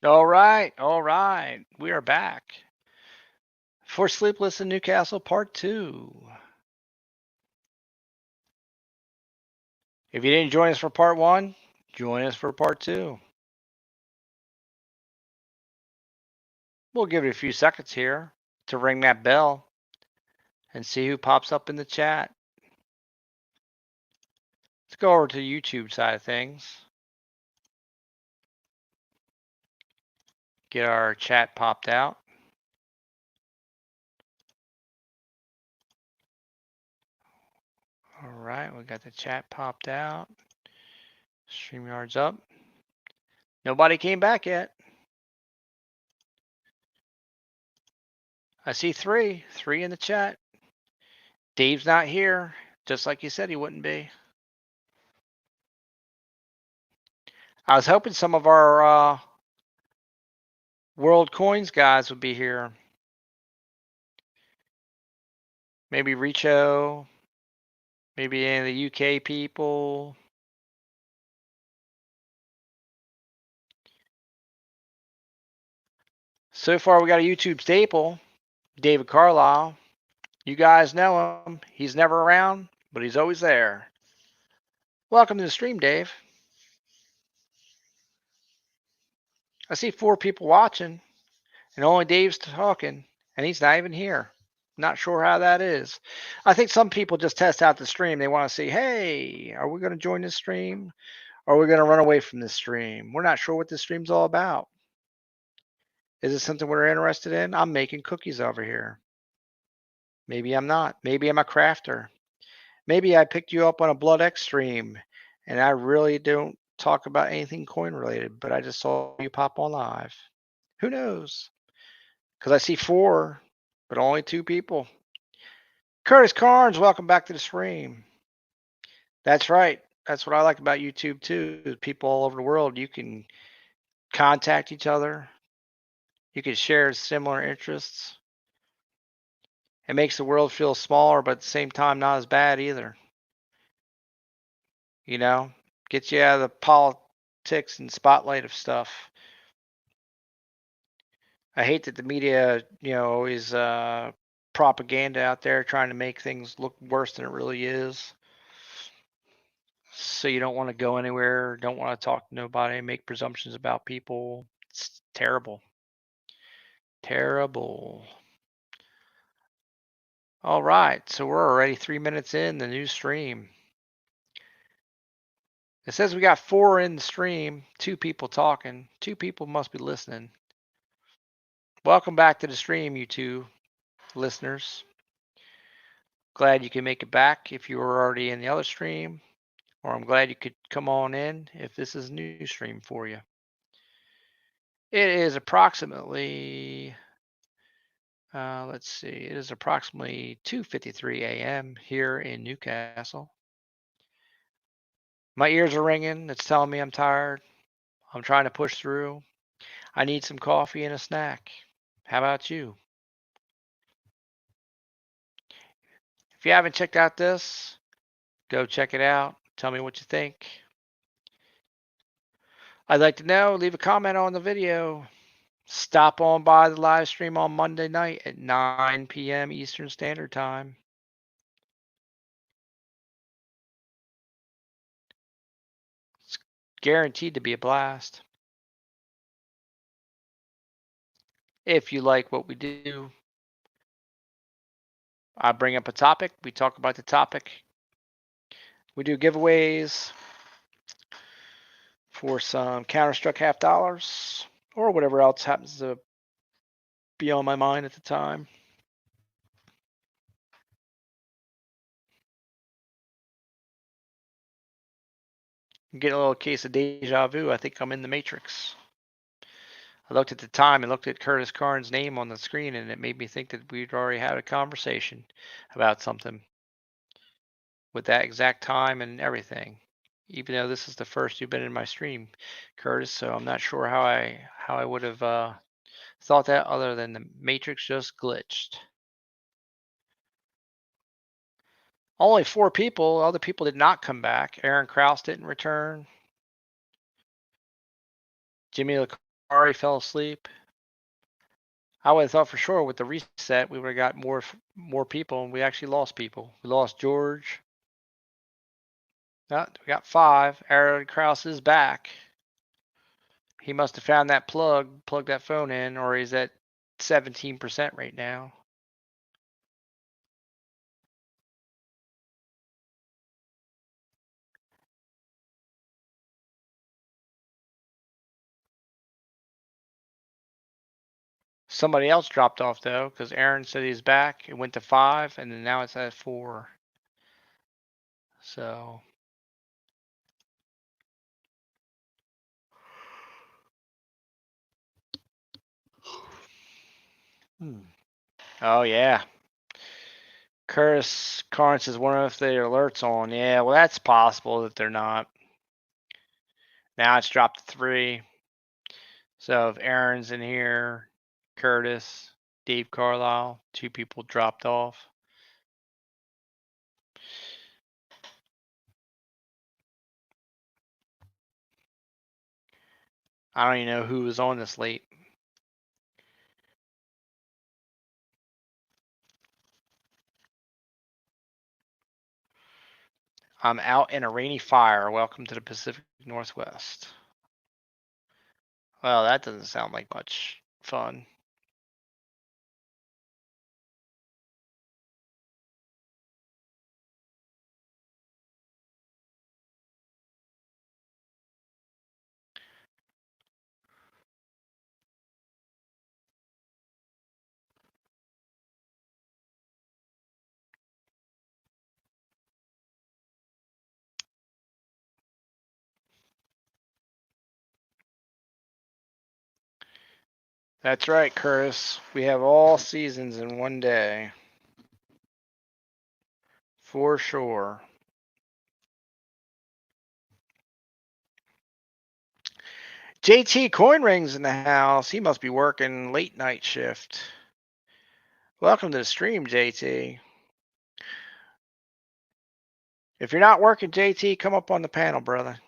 All right. We are back for Sleepless in Newcastle Part 2. If you didn't join us for Part 1, join us for Part 2. We'll give it a few seconds here to ring that bell and see who pops up in the chat. Let's go over to the YouTube side of things. Get our chat popped out. All right, we got the chat popped out. StreamYard's up. Nobody came back yet. I see three in the chat. Dave's not here, just like you said he wouldn't be. I was hoping some of our World Coins guys would be here. Maybe Richo, maybe any of the UK people. So far, we got a YouTube staple, David Carlisle. You guys know him. He's never around, but he's always there. Welcome to the stream, Dave. I see 4 people watching, and only Dave's talking, and he's not even here. Not sure how that is. I think some people just test out the stream. They want to see, hey, are we going to join this stream? Or are we going to run away from this stream? We're not sure what this stream's all about. Is it something we're interested in? I'm making cookies over here. Maybe I'm not. Maybe I'm a crafter. Maybe I picked you up on a Blood X stream and I really don't talk about anything coin related, but I just saw you pop on live. Who knows? Because I see 4, but only 2 people. Curtis Carnes, welcome back to the stream. That's right. That's what I like about YouTube too. People all over the world, you can contact each other. You can share similar interests. It makes the world feel smaller, but at the same time, not as bad either. You know, gets you out of the politics and spotlight of stuff. I hate that the media, always propaganda out there trying to make things look worse than it really is. So you don't want to go anywhere, don't want to talk to nobody, make presumptions about people. It's terrible. Terrible. All right, so we're already 3 minutes in the new stream. It says we got 4 in the stream, 2 people talking. 2 people must be listening. Welcome back to the stream, you 2 listeners. Glad you can make it back if you were already in the other stream, or I'm glad you could come on in if this is a new stream for you. It is approximately, let's see, it is approximately 2:53 a.m. here in Newcastle. My ears are ringing. It's telling me I'm tired. I'm trying to push through. I need some coffee and a snack. How about you? If you haven't checked out this, go check it out. Tell me what you think. I'd like to know. Leave a comment on the video. Stop on by the live stream on Monday night at 9 p.m. Eastern Standard Time. It's guaranteed to be a blast. If you like what we do, I bring up a topic. We talk about the topic. We do giveaways for some Counter-Struck half dollars or whatever else happens to be on my mind at the time. I'm getting a little case of deja vu. I think I'm in the Matrix. I looked at the time and looked at Curtis Carnes' name on the screen, and it made me think that we'd already had a conversation about something with that exact time and everything. Even though this is the first you've been in my stream, Curtis, so I'm not sure how I would have thought that other than the Matrix just glitched. Only 4 people. Other people did not come back. Aaron Kraus didn't return. Jimmy already fell asleep. I would have thought for sure with the reset we would have got more people, and we actually lost people. We lost George. No, we got 5. Aaron Krause is back. He must have found that plugged that phone in, or he's at 17% right now. Somebody else dropped off though, because Aaron said he's back. It went to 5, and then now it's at 4. So, oh yeah, Curtis Carnes is wondering if the alerts on. Yeah, well that's possible that they're not. Now it's dropped to 3. So if Aaron's in here, Curtis, Dave Carlisle, 2 people dropped off. I don't even know who was on this late. I'm out in a rainy fire. Welcome to the Pacific Northwest. Well, that doesn't sound like much fun. That's right, Curtis. We have all seasons in one day. For sure. JT Coin Rings in the house. He must be working late night shift. Welcome to the stream, JT. If you're not working, JT, come up on the panel, brother.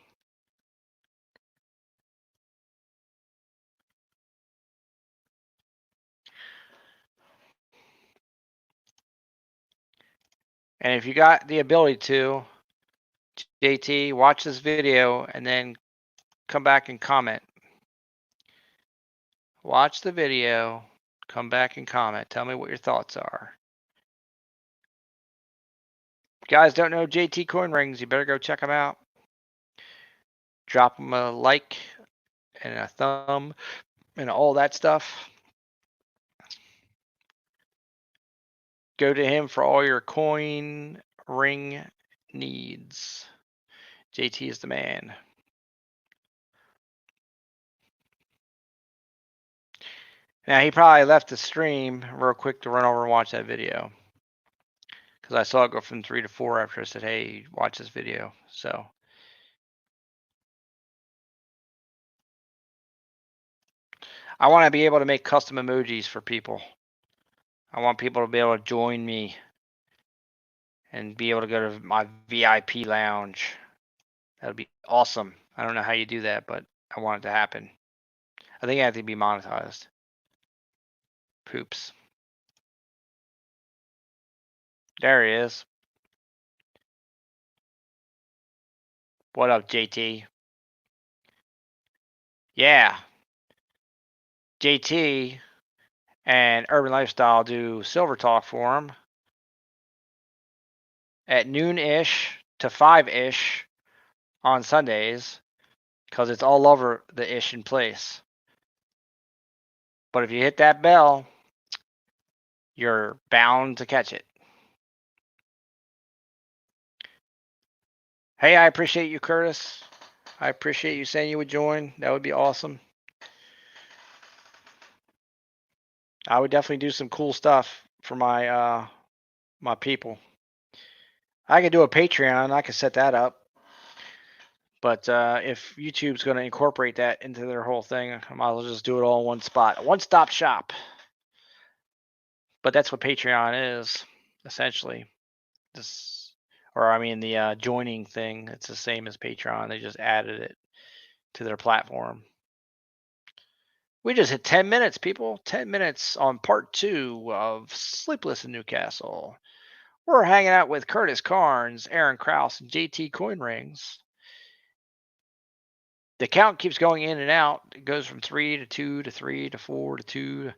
And if you got the ability to, JT, watch this video and then come back and comment. Watch the video, come back and comment. Tell me what your thoughts are. If you guys don't know JT Coin Rings, you better go check them out. Drop them a like and a thumb and all that stuff. Go to him for all your coin ring needs. JT is the man. Now, he probably left the stream real quick to run over and watch that video. Because I saw it go from 3 to 4 after I said, hey, watch this video. So, I want to be able to make custom emojis for people. I want people to be able to join me and be able to go to my VIP lounge. That would be awesome. I don't know how you do that, but I want it to happen. I think I have to be monetized. Poops. There he is. What up, JT? Yeah. JT and Urban Lifestyle do Silver Talk for him at noon-ish to 5-ish on Sundays because it's all over the ish in place. But if you hit that bell, you're bound to catch it. Hey, I appreciate you, Curtis. I appreciate you saying you would join. That would be awesome. I would definitely do some cool stuff for my my people. I could do a Patreon. I could set that up. But if YouTube's going to incorporate that into their whole thing, I might as well just do it all in one spot. A one-stop shop. But that's what Patreon is, essentially. The joining thing. It's the same as Patreon. They just added it to their platform. We just hit 10 minutes, people. 10 minutes on part 2 of Sleepless in Newcastle. We're hanging out with Curtis Carnes, Aaron Kraus, and JT Coinrings. The count keeps going in and out. It goes from 3 to 2 to 3 to 4 to 2.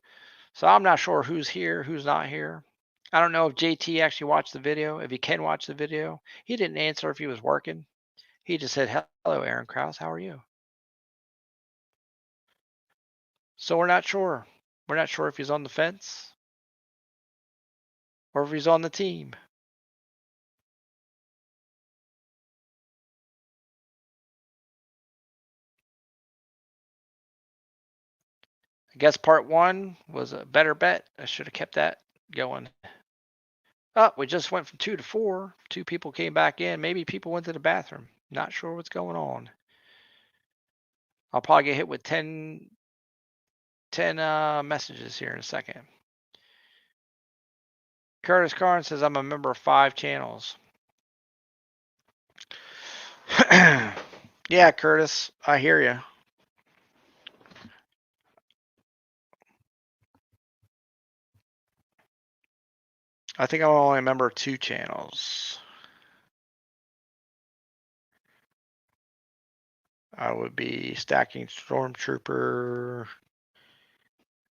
So I'm not sure who's here, who's not here. I don't know if JT actually watched the video, if he can watch the video. He didn't answer if he was working. He just said, "Hello, Aaron Kraus. How are you?" So we're not sure. We're not sure if he's on the fence or if he's on the team. I guess part 1 was a better bet. I should have kept that going. Oh, we just went from 2 to 4. 2 people came back in. Maybe people went to the bathroom. Not sure what's going on. I'll probably get hit with 10 messages here in a second. Curtis Carnes says I'm a member of 5 channels. Yeah, Curtis, I hear you. I think I'm only a member of 2 channels. I would be Stacking Stormtrooper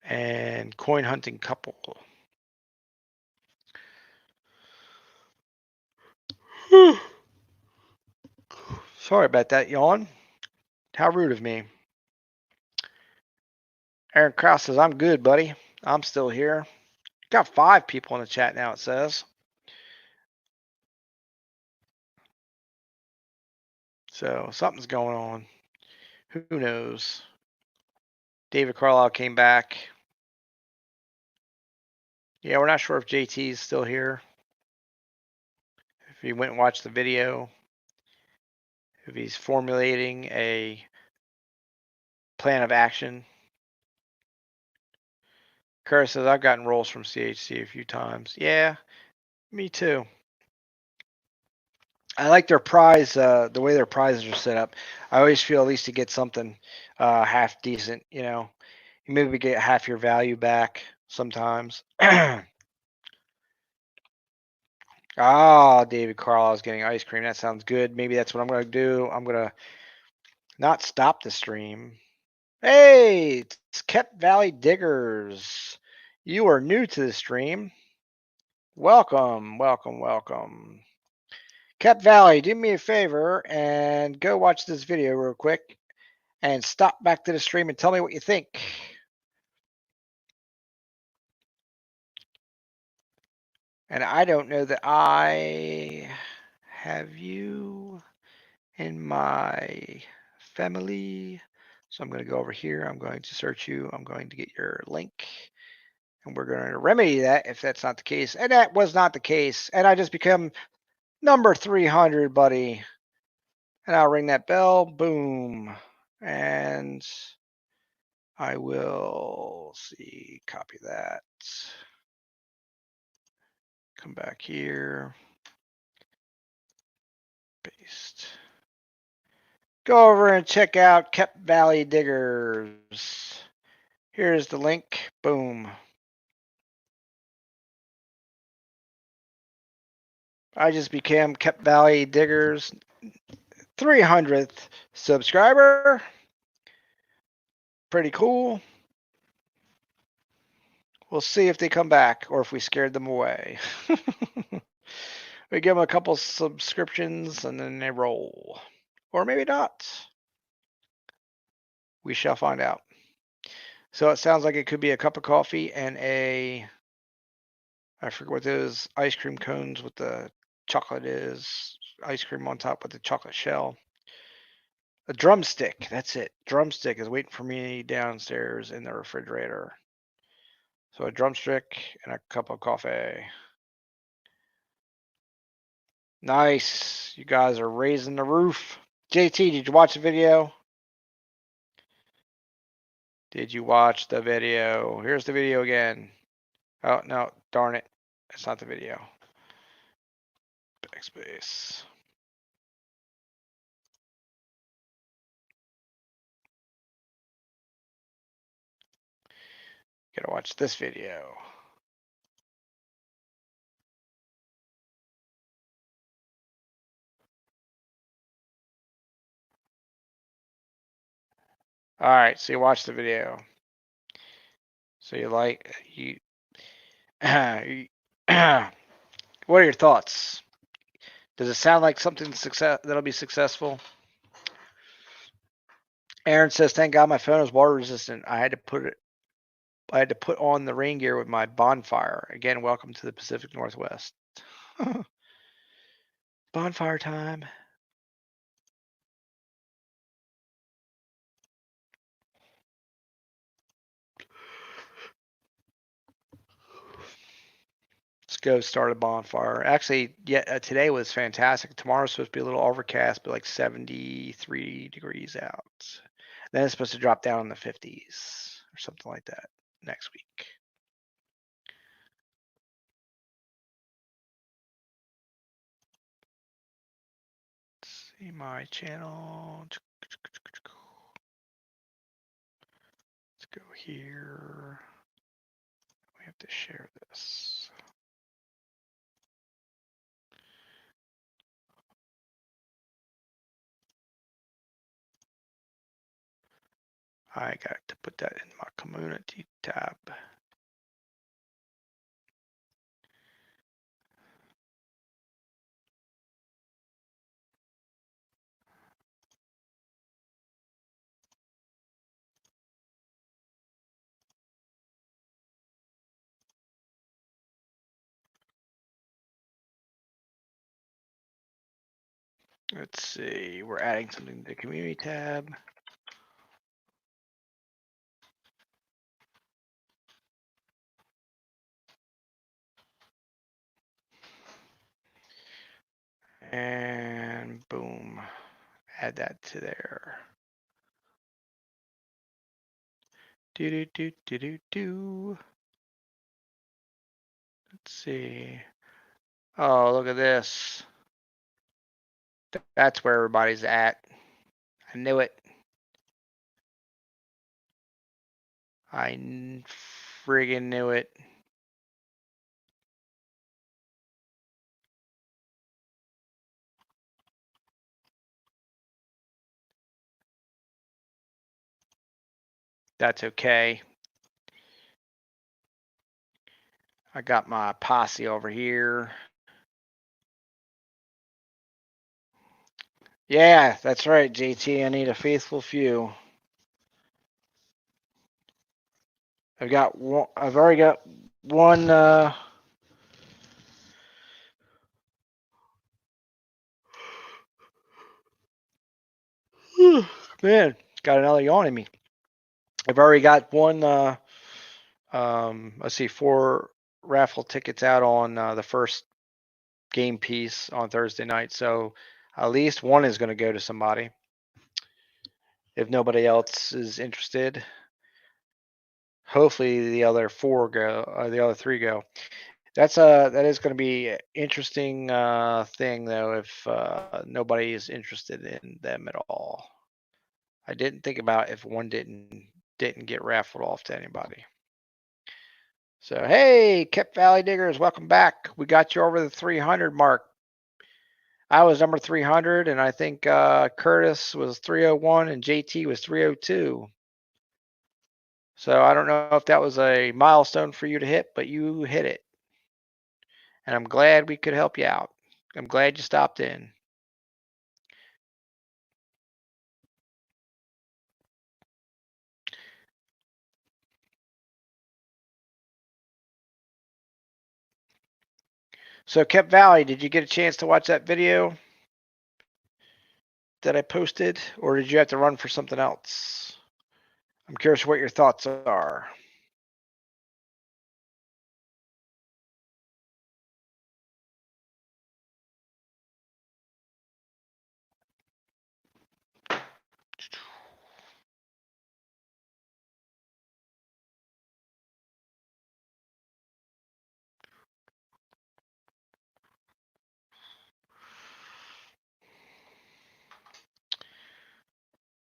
and Coin Hunting Couple. Sorry about that yawn. How rude of me. Aaron Krause says, I'm good, buddy. I'm still here. Got 5 people in the chat now, it says. So something's going on. Who knows? David Carlisle came back. Yeah, we're not sure if JT's still here. If he went and watched the video. If he's formulating a plan of action. Curtis says, I've gotten rolls from CHC a few times. Yeah, me too. I like their prize, the way their prizes are set up. I always feel at least to get something half decent, you know. You maybe get half your value back sometimes. Ah, David Carlisle is getting ice cream. That sounds good. Maybe that's what I'm going to do. I'm going to not stop the stream. Hey, it's Kept Valley Diggers. You are new to the stream. Welcome, welcome, welcome. Kept Valley, do me a favor and go watch this video real quick and stop back to the stream and tell me what you think. And I don't know that I have you in my family. So I'm going to go over here. I'm going to search you. I'm going to get your link. And we're going to remedy that if that's not the case. And that was not the case. And I just become number 300, buddy. And I'll ring that bell. Boom. And I will see, copy that. Come back here. Paste. Go over and check out Kept Valley Diggers. Here's the link. Boom. I just became Kept Valley Diggers 300th subscriber. Pretty cool. We'll see if they come back or if we scared them away. We give them a couple subscriptions and then they roll. Or maybe not. We shall find out. So it sounds like it could be a cup of coffee and I forget what those ice cream cones with the chocolate is. Ice cream on top with the chocolate shell. A drumstick. That's it. Drumstick is waiting for me downstairs in the refrigerator. So a drumstick and a cup of coffee. Nice. You guys are raising the roof. JT, did you watch the video? Did you watch the video? Here's the video again. Oh, no. Darn it. It's not the video. Backspace. Gotta watch this video. All right, so you watch the video. So you like you. What are your thoughts? Does it sound like something that'll be successful? Aaron says, "Thank God my phone is water resistant. I had to put on the rain gear with my bonfire. Again, welcome to the Pacific Northwest. Bonfire time." Let's go start a bonfire. Actually, yeah, today was fantastic. Tomorrow's supposed to be a little overcast, but like 73 degrees out. Then it's supposed to drop down in the 50s or something like that next week. Let's see my channel. Let's go here. We have to share this. I got to put that in my community tab. Let's see, we're adding something to the community tab. And boom, add that to there. Do. Let's see. Oh, look at this. That's where everybody's at. I knew it. I friggin' knew it. That's okay. I got my posse over here. Yeah, that's right, JT. I need a faithful few. I've got one. I've already got one. Man, got another yawn in me. I've already got one. Let's see, 4 raffle tickets out on the first game piece on Thursday night. So at least one is going to go to somebody. If nobody else is interested, hopefully the other 4 go. The other 3 go. That is going to be an interesting thing though if nobody is interested in them at all. I didn't think about if one didn't get raffled off to anybody. So hey, Kip Valley Diggers, welcome back. We got you over the 300 mark. I was number 300, and I think Curtis was 301, and JT was 302. So I don't know if that was a milestone for you to hit, but you hit it. And I'm glad we could help you out. I'm glad you stopped in. So Kip Valley, did you get a chance to watch that video that I posted, or did you have to run for something else? I'm curious what your thoughts are.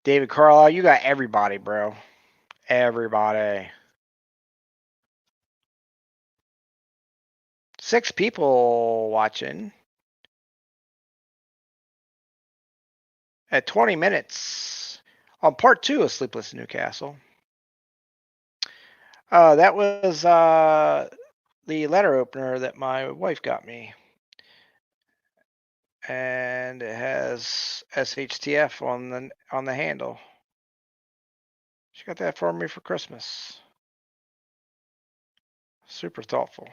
David Carlisle, you got everybody, bro. Everybody. 6 people watching at 20 minutes on part 2 of Sleepless in Newcastle. That was the letter opener that my wife got me. And it has SHTF on the handle. She got that for me for Christmas. Super thoughtful.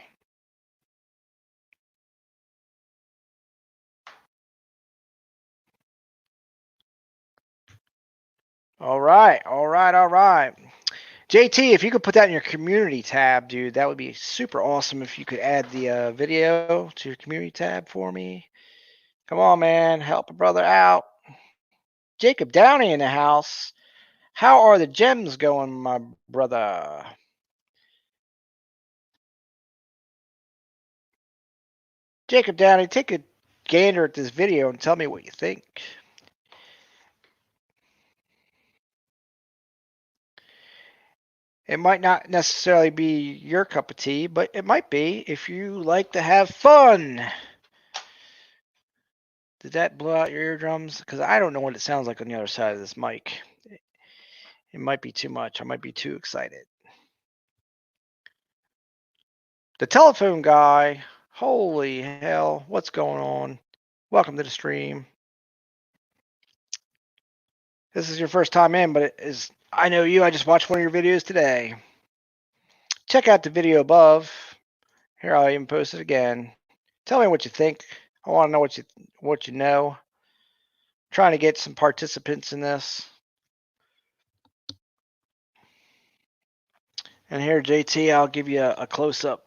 All right. JT, if you could put that in your community tab, dude, that would be super awesome if you could add the video to your community tab for me. Come on, man. Help a brother out. Jacob Downey in the house. How are the gems going, my brother? Jacob Downey, take a gander at this video and tell me what you think. It might not necessarily be your cup of tea, but it might be if you like to have fun. Did that blow out your eardrums? Because I don't know what it sounds like on the other side of this mic. It might be too much. I might be too excited. The telephone guy. Holy hell. What's going on? Welcome to the stream. This is your first time in, but I know you. I just watched one of your videos today. Check out the video above. Here, I'll even post it again. Tell me what you think. I want to know what you know. Trying to get some participants in this. And here, JT, I'll give you a close-up.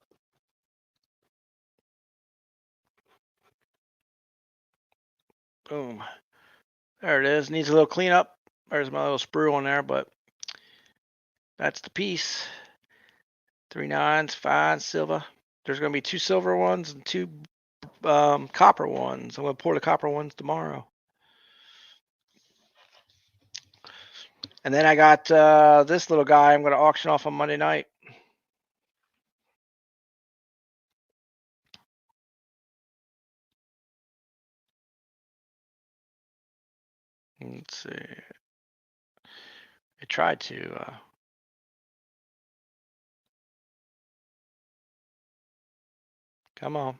Boom. There it is. Needs a little cleanup. There's my little sprue on there, but that's the piece. 3 nines, fine silver. There's going to be 2 silver ones and 2 copper ones. I'm going to pour the copper ones tomorrow. And then I got this little guy I'm going to auction off on Monday night. Let's see. I tried to. Come on.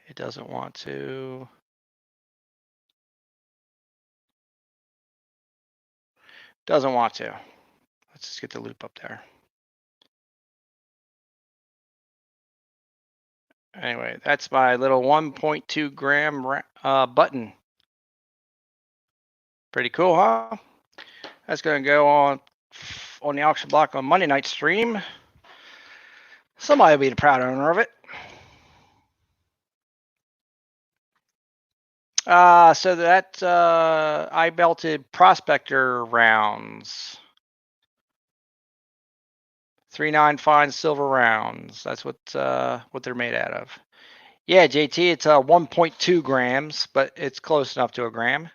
It doesn't want to. Doesn't want to. Let's just get the loop up there. Anyway, that's my little 1.2 gram button. Pretty cool, huh? That's going to go on the auction block on Monday night stream. Somebody will be the proud owner of it. So that I belted prospector rounds. 3.9 fine silver rounds. That's what they're made out of. Yeah, JT, it's 1.2 grams, but it's close enough to a gram.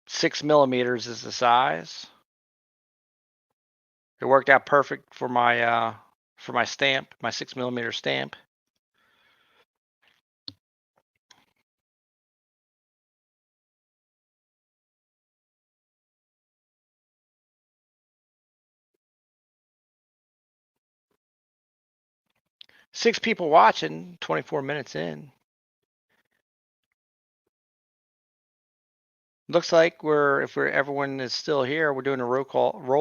Six millimeters is the size. It worked out perfect for my stamp, my 6 millimeter stamp. Six people watching, 24 minutes in. Looks like if everyone is still here, we're doing a roll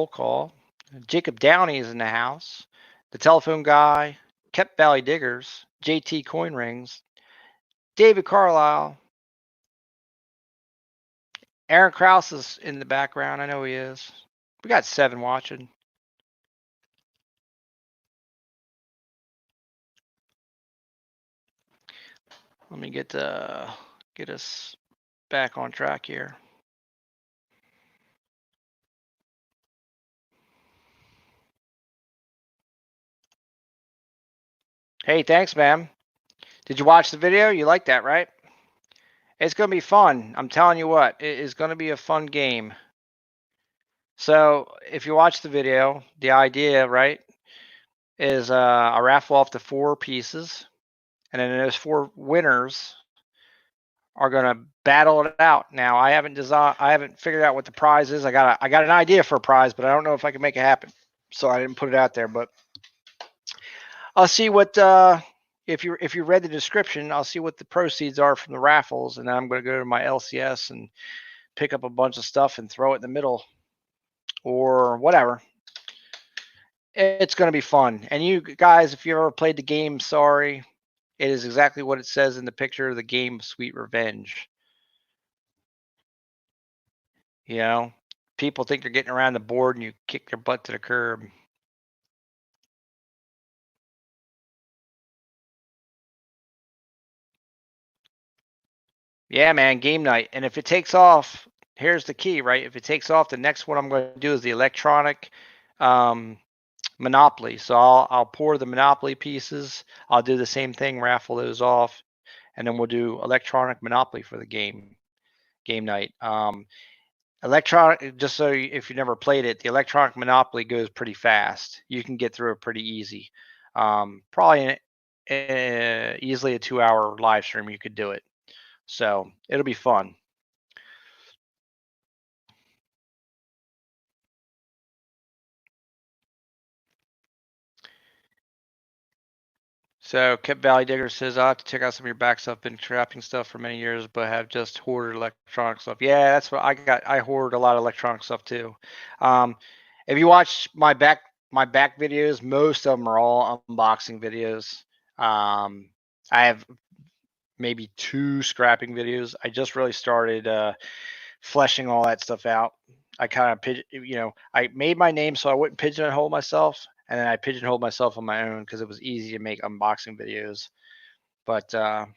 call. Jacob Downey is in the house. The telephone guy, Kep Valley Diggers, JT Coin Rings, David Carlisle, Aaron Krause is in the background. I know he is. We got 7 watching. Let me get us back on track here. Hey, thanks, man. Did you watch the video? You like that, right? It's going to be fun. I'm telling you what, it is going to be a fun game. So if you watch the video, the idea, right, is I raffle off the 4 pieces, and then those 4 winners are gonna battle it out. Now I haven't figured out what the prize is. I got an idea for a prize, but I don't know if I can make it happen. So I didn't put it out there. But I'll see what if you read the description, I'll see what the proceeds are from the raffles, and then I'm gonna go to my LCS and pick up a bunch of stuff and throw it in the middle or whatever. It's gonna be fun. And you guys, if you ever played the game, sorry, it is exactly what it says in the picture of the game, Sweet Revenge. You know, people think they're getting around the board and you kick their butt to the curb. Yeah, man, game night. And if it takes off, here's the key, right? If it takes off, the next one I'm going to do is the electronic um, Monopoly. So I'll pour the Monopoly pieces. I'll do the same thing, raffle those off, and then we'll do electronic Monopoly for the game night. Electronic, just so if you never played it, the electronic Monopoly goes pretty fast. You can get through it pretty easy. Probably easily a 2-hour live stream. You could do it, so it'll be fun. So Kip Valley Digger says, "I'll have to check out some of your back stuff. Been trapping stuff for many years, but have just hoarded electronic stuff." Yeah, that's what I got. I hoard a lot of electronic stuff too. Um, if you watch my back videos, most of them are all unboxing videos. I have maybe 2 scrapping videos. I just really started fleshing all that stuff out. I kind of I made my name so I wouldn't pigeonhole myself, and then I pigeonholed myself on my own because it was easy to make unboxing videos. But now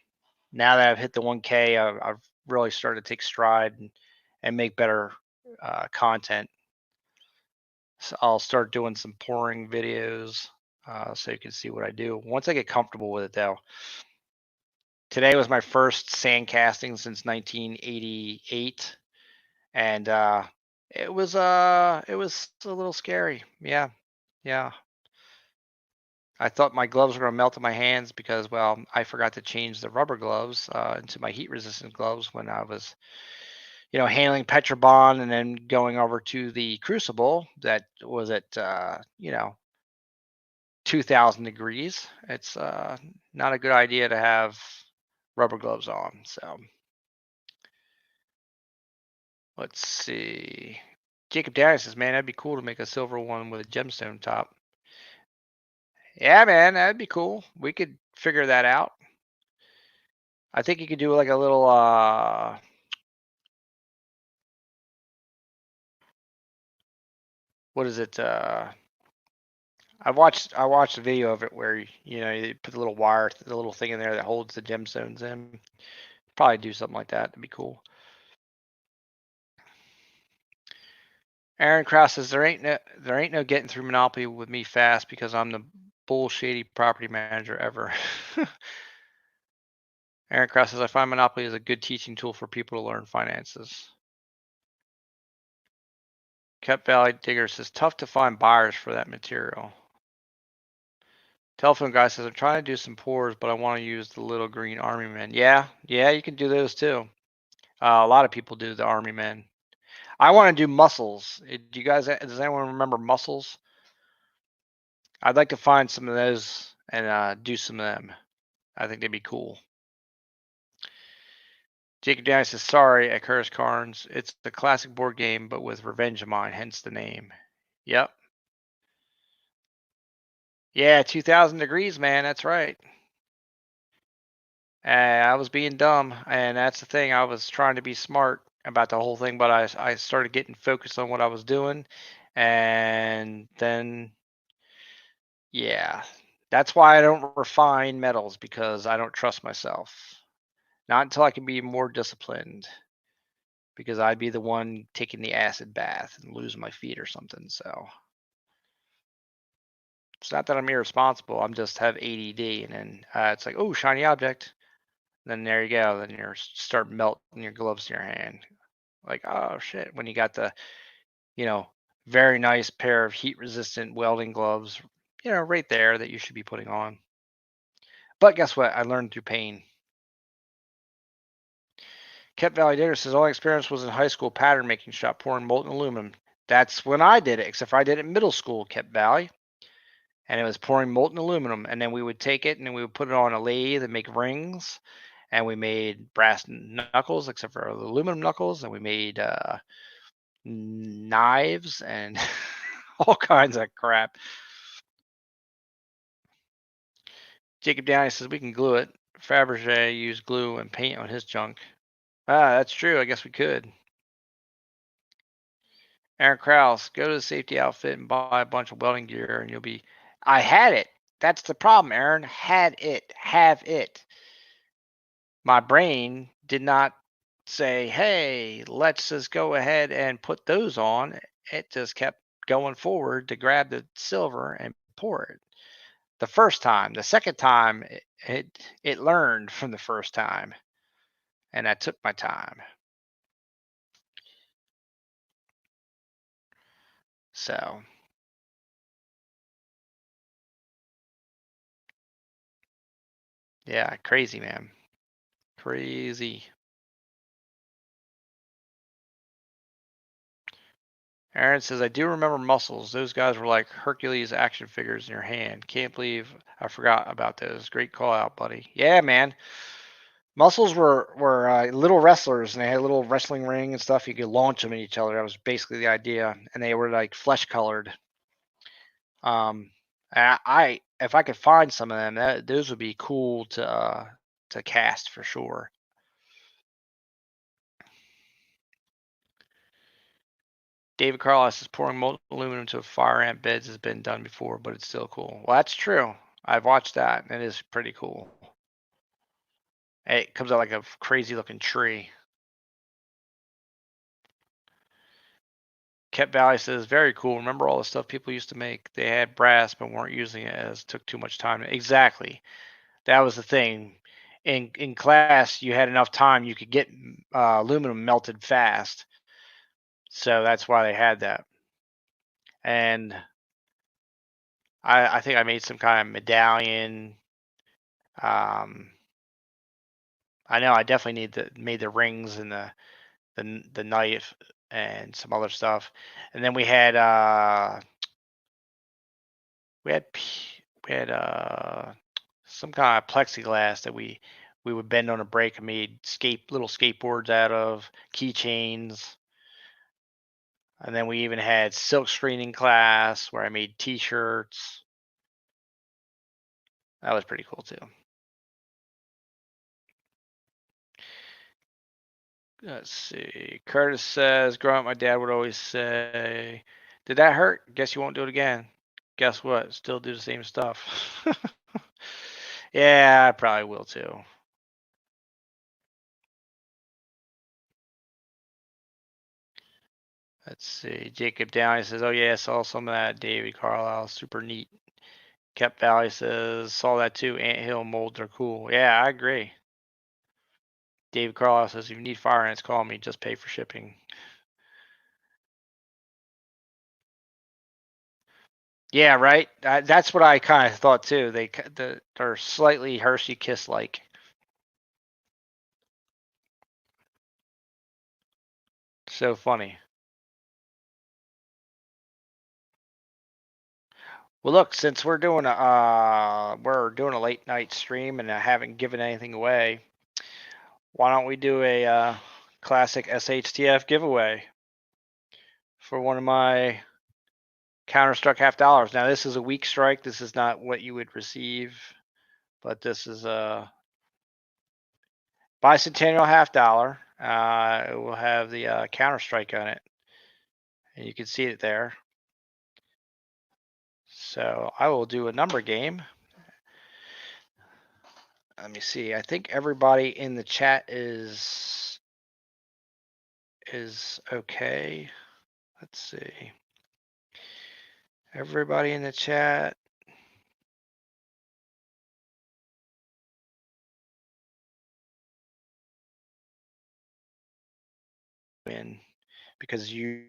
that I've hit the 1K, I've really started to take stride and make better content. So I'll start doing some pouring videos so you can see what I do. Once I get comfortable with it, though. Today was my first sand casting since 1988, and it was a little scary. Yeah, yeah. I thought my gloves were gonna melt in my hands because, well, I forgot to change the rubber gloves into my heat resistant gloves when I was, handling Petrobond and then going over to the Crucible that was at 2,000 degrees. It's not a good idea to have rubber gloves on. So let's see. Jacob Darius says, "Man, that'd be cool to make a silver one with a gemstone top." Yeah, man, that'd be cool. We could figure that out. I think you could do like a little what is it? I watched a video of it where you put the little wire, the little thing in there that holds the gemstones in. Probably do something like that. That'd be cool. Aaron Krause says there ain't no getting through Monopoly with me fast because I'm the bull shady property manager ever. Aaron Krause says I find Monopoly is a good teaching tool for people to learn finances. Kept Valley Digger says tough to find buyers for that material. Telephone guy says I'm trying to do some pours, but I want to use the little green army men. Yeah, you can do those too. A lot of people do the army men. I want to do muscles. Do you guys? Does anyone remember muscles? I'd like to find some of those and do some of them. I think they'd be cool. Jacob Daniels says, "Sorry, at Curtis Carnes. It's the classic board game, but with revenge in mind, hence the name." Yep. Yeah, 2,000 degrees, man. That's right. I was being dumb, and that's the thing. I was trying to be smart about the whole thing, but I started getting focused on what I was doing, and then yeah, that's why I don't refine metals because I don't trust myself. Not until I can be more disciplined, because I'd be the one taking the acid bath and lose my feet or something. So it's not that I'm irresponsible. I'm just have ADD, and then it's like, oh, shiny object. Then there you go. Then you start melting your gloves in your hand. Like, oh shit, when you got the, you know, Very nice pair of heat-resistant welding gloves, right there that you should be putting on. But guess what? I learned through pain. Kep Valley Dinner says all experience was in high school pattern making shop pouring molten aluminum. That's when I did it, except for I did it in middle school, Kep Valley. And it was pouring molten aluminum. And then we would take it and then we would put it on a lathe and make rings. And we made brass knuckles, except for the aluminum knuckles. And we made knives and all kinds of crap. Jacob Downey says we can glue it. Fabergé used glue and paint on his junk. Ah, that's true. I guess we could. Aaron Krause, go to the safety outfit and buy a bunch of welding gear, and you'll be. I had it. That's the problem, Aaron. Had it. Have it. My brain did not say, hey, let's just go ahead and put those on. It just kept going forward to grab the silver and pour it. The first time. The second time, it learned from the first time, and I took my time. So, yeah, crazy, man. Crazy. Aaron says, I do remember muscles. Those guys were like Hercules action figures in your hand. Can't believe I forgot about those. Great call out, buddy. Yeah, man. Muscles were little wrestlers, and they had a little wrestling ring and stuff. You could launch them at each other. That was basically the idea, and they were like flesh colored. Um, I if I could find some of them, those would be cool to cast for sure. David Carlos is pouring molten aluminum into fire ant beds has been done before, but it's still cool. Well, that's true. I've watched that, and it is pretty cool. It comes out like a crazy looking tree. Kep Valley says, very cool. Remember all the stuff people used to make? They had brass, but weren't using it as it took too much time. Exactly. That was the thing. In class, you had enough time, you could get aluminum melted fast. So that's why they had that. And I think I made some kind of medallion. I know I definitely made the rings and the knife and some other stuff. And then we had we had some kind of plexiglass that we would bend on a break and made little skateboards out of, keychains. And then we even had silk screening class where I made t-shirts. That was pretty cool too. Let's see. Curtis says, growing up, my dad would always say, did that hurt? Guess you won't do it again. Guess what? Still do the same stuff. Yeah, I probably will too. Let's see. Jacob Downey says, oh, yeah, I saw some of that. David Carlisle, super neat. Kep Valley says, saw that too. Anthill molds are cool. Yeah, I agree. David Carlisle says, if you need fire ants, call me. Just pay for shipping. Yeah, right. That's what I kind of thought too. They're slightly Hershey Kiss like. So funny. Well, look, since we're doing a late night stream and I haven't given anything away, why don't we do a classic SHTF giveaway for one of my Counter-Struck half dollars. Now, this is a weak strike. This is not what you would receive, but this is a bicentennial half dollar. It will have the Counter-Strike on it, and you can see it there. So I will do a number game. Let me see. I think everybody in the chat is okay. Let's see. Everybody in the chat. Win because you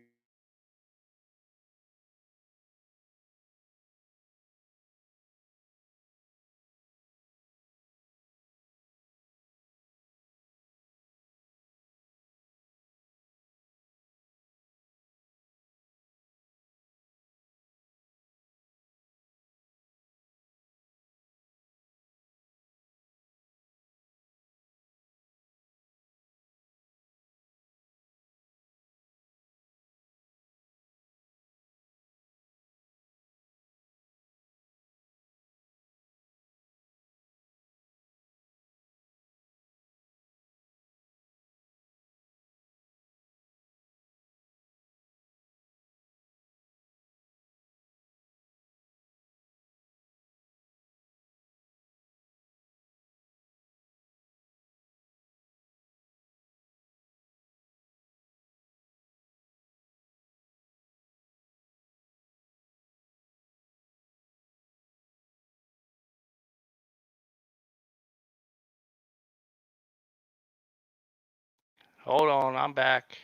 Hold on, I'm back.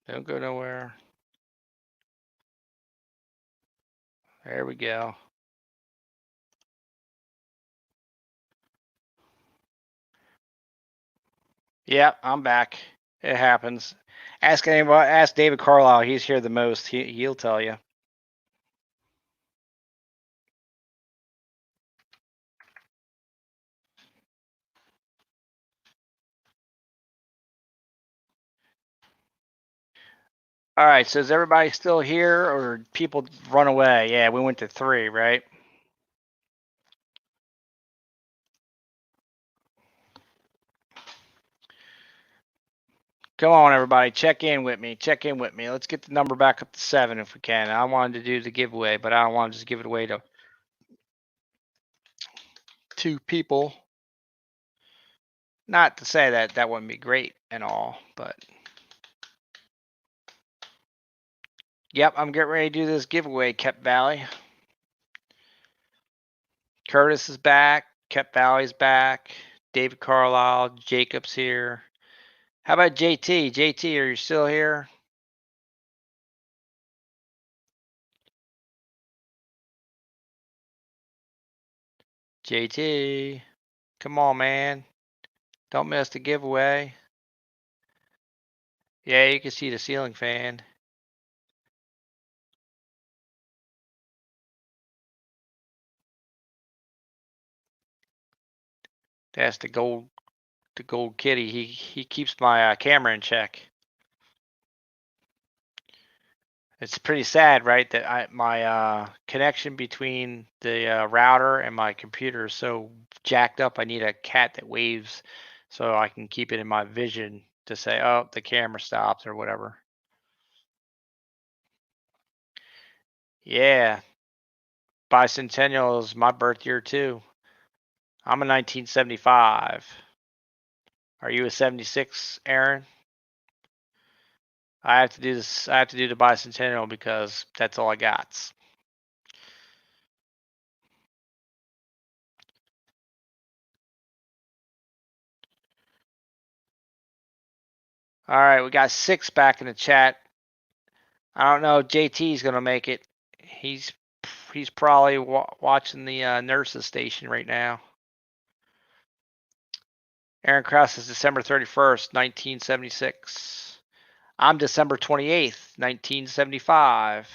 Don't go nowhere. There we go. Yep, I'm back. It happens. Ask anybody. Ask David Carlisle. He's here the most. He'll tell you. All right. So is everybody still here, or people run away? Yeah, we went to 3, right? Come on, everybody. Check in with me. Check in with me. Let's get the number back up to 7 if we can. I wanted to do the giveaway, but I don't want to just give it away to 2 people. Not to say that that wouldn't be great and all, but yep, I'm getting ready to do this giveaway, Kep Valley. Curtis is back. Kep Valley's back. David Carlisle. Jacob's here. How about JT? JT, are you still here? JT, come on, man. Don't miss the giveaway. Yeah, you can see the ceiling fan. That's the gold kitty. He keeps my camera in check. It's pretty sad, right? That my connection between the router and my computer is so jacked up. I need a cat that waves so I can keep it in my vision to say, oh, the camera stops or whatever. Yeah, bicentennial is my birth year too. I'm a 1975. Are you a 76, Aaron? I have to do this. I have to do the bicentennial because that's all I got. All right, we got 6 back in the chat. I don't know if JT's gonna make it. He's probably watching the nurses station right now. Aaron Krause is December 31st, 1976. I'm December 28th, 1975.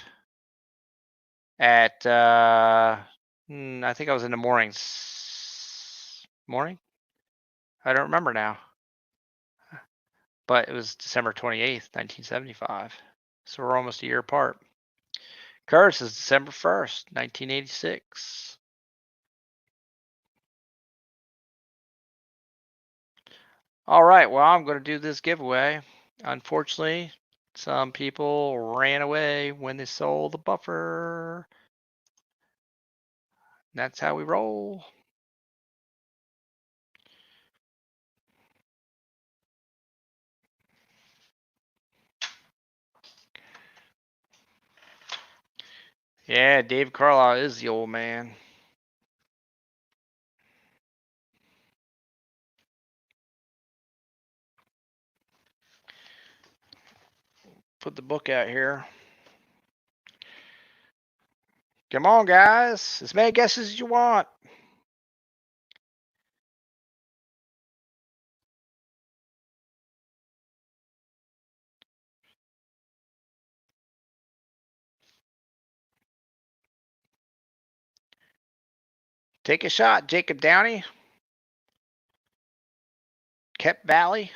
At I think I was in the mornings. Morning? I don't remember now. But it was December 28th, 1975. So we're almost a year apart. Curtis is December 1st, 1986. All right, well, I'm going to do this giveaway. Unfortunately, some people ran away when they sold the buffer. That's how we roll. Yeah, Dave Carlisle is the old man. Put the book out here. Come on, guys. As many guesses as you want. Take a shot, Jacob Downey. Kep Valley.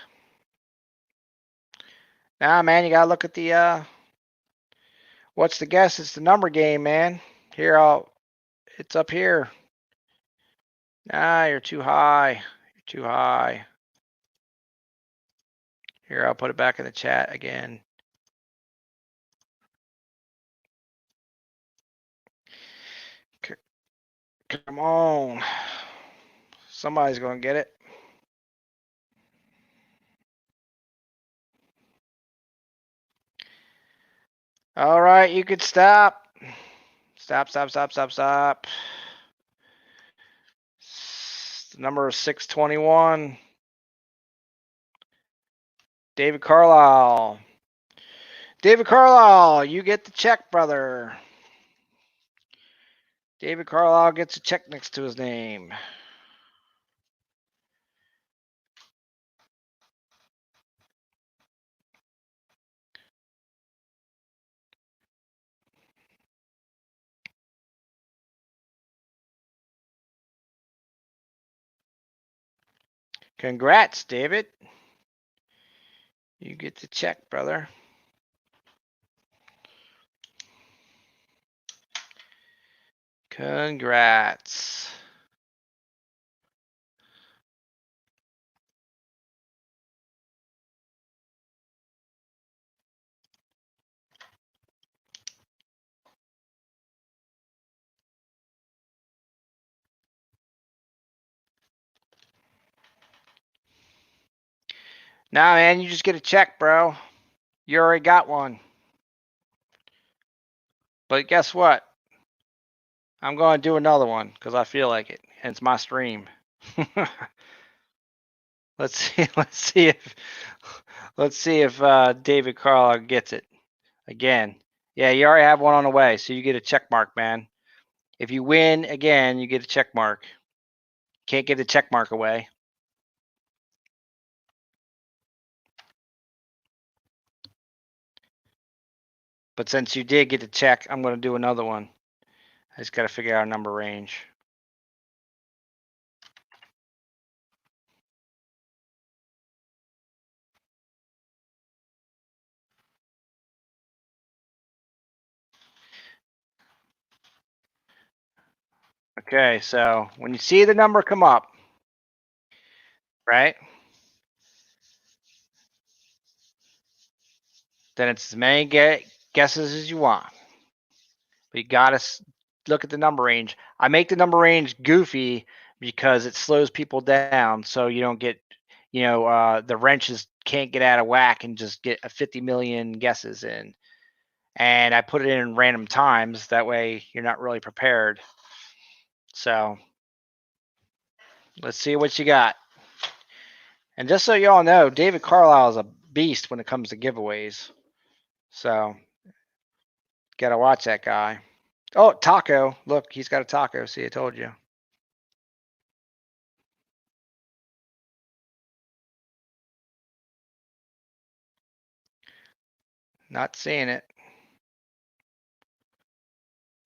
Nah, man, you gotta look at the what's the guess? It's the number game, man. Here, it's up here. Nah, you're too high. You're too high. Here, I'll put it back in the chat again. Come on. Somebody's gonna get it. All right, you could stop. Stop. The number is 621. David Carlisle. David Carlisle, you get the check, brother. David Carlisle gets a check next to his name. Congrats, David. You get the check, brother. Congrats. Nah, man, you just get a check, bro. You already got one. But guess what? I'm going to do another one because I feel like it, and it's my stream. let's see. Let's see if David Carlisle gets it again. Yeah, you already have one on the way, so you get a check mark, man. If you win again, you get a check mark. Can't give the check mark away. But since you did get the check, I'm going to do another one. I just got to figure out a number range. Okay, so when you see the number come up, right? Then it's as many guesses as you want. But you got to look at the number range. I make the number range goofy because it slows people down so you don't get, the wrenches can't get out of whack and just get a 50 million guesses in. And I put it in random times. That way you're not really prepared. So let's see what you got. And just so y'all know, David Carlisle is a beast when it comes to giveaways. So gotta watch that guy. Oh, taco. Look, he's got a taco. See, I told you. Not seeing it.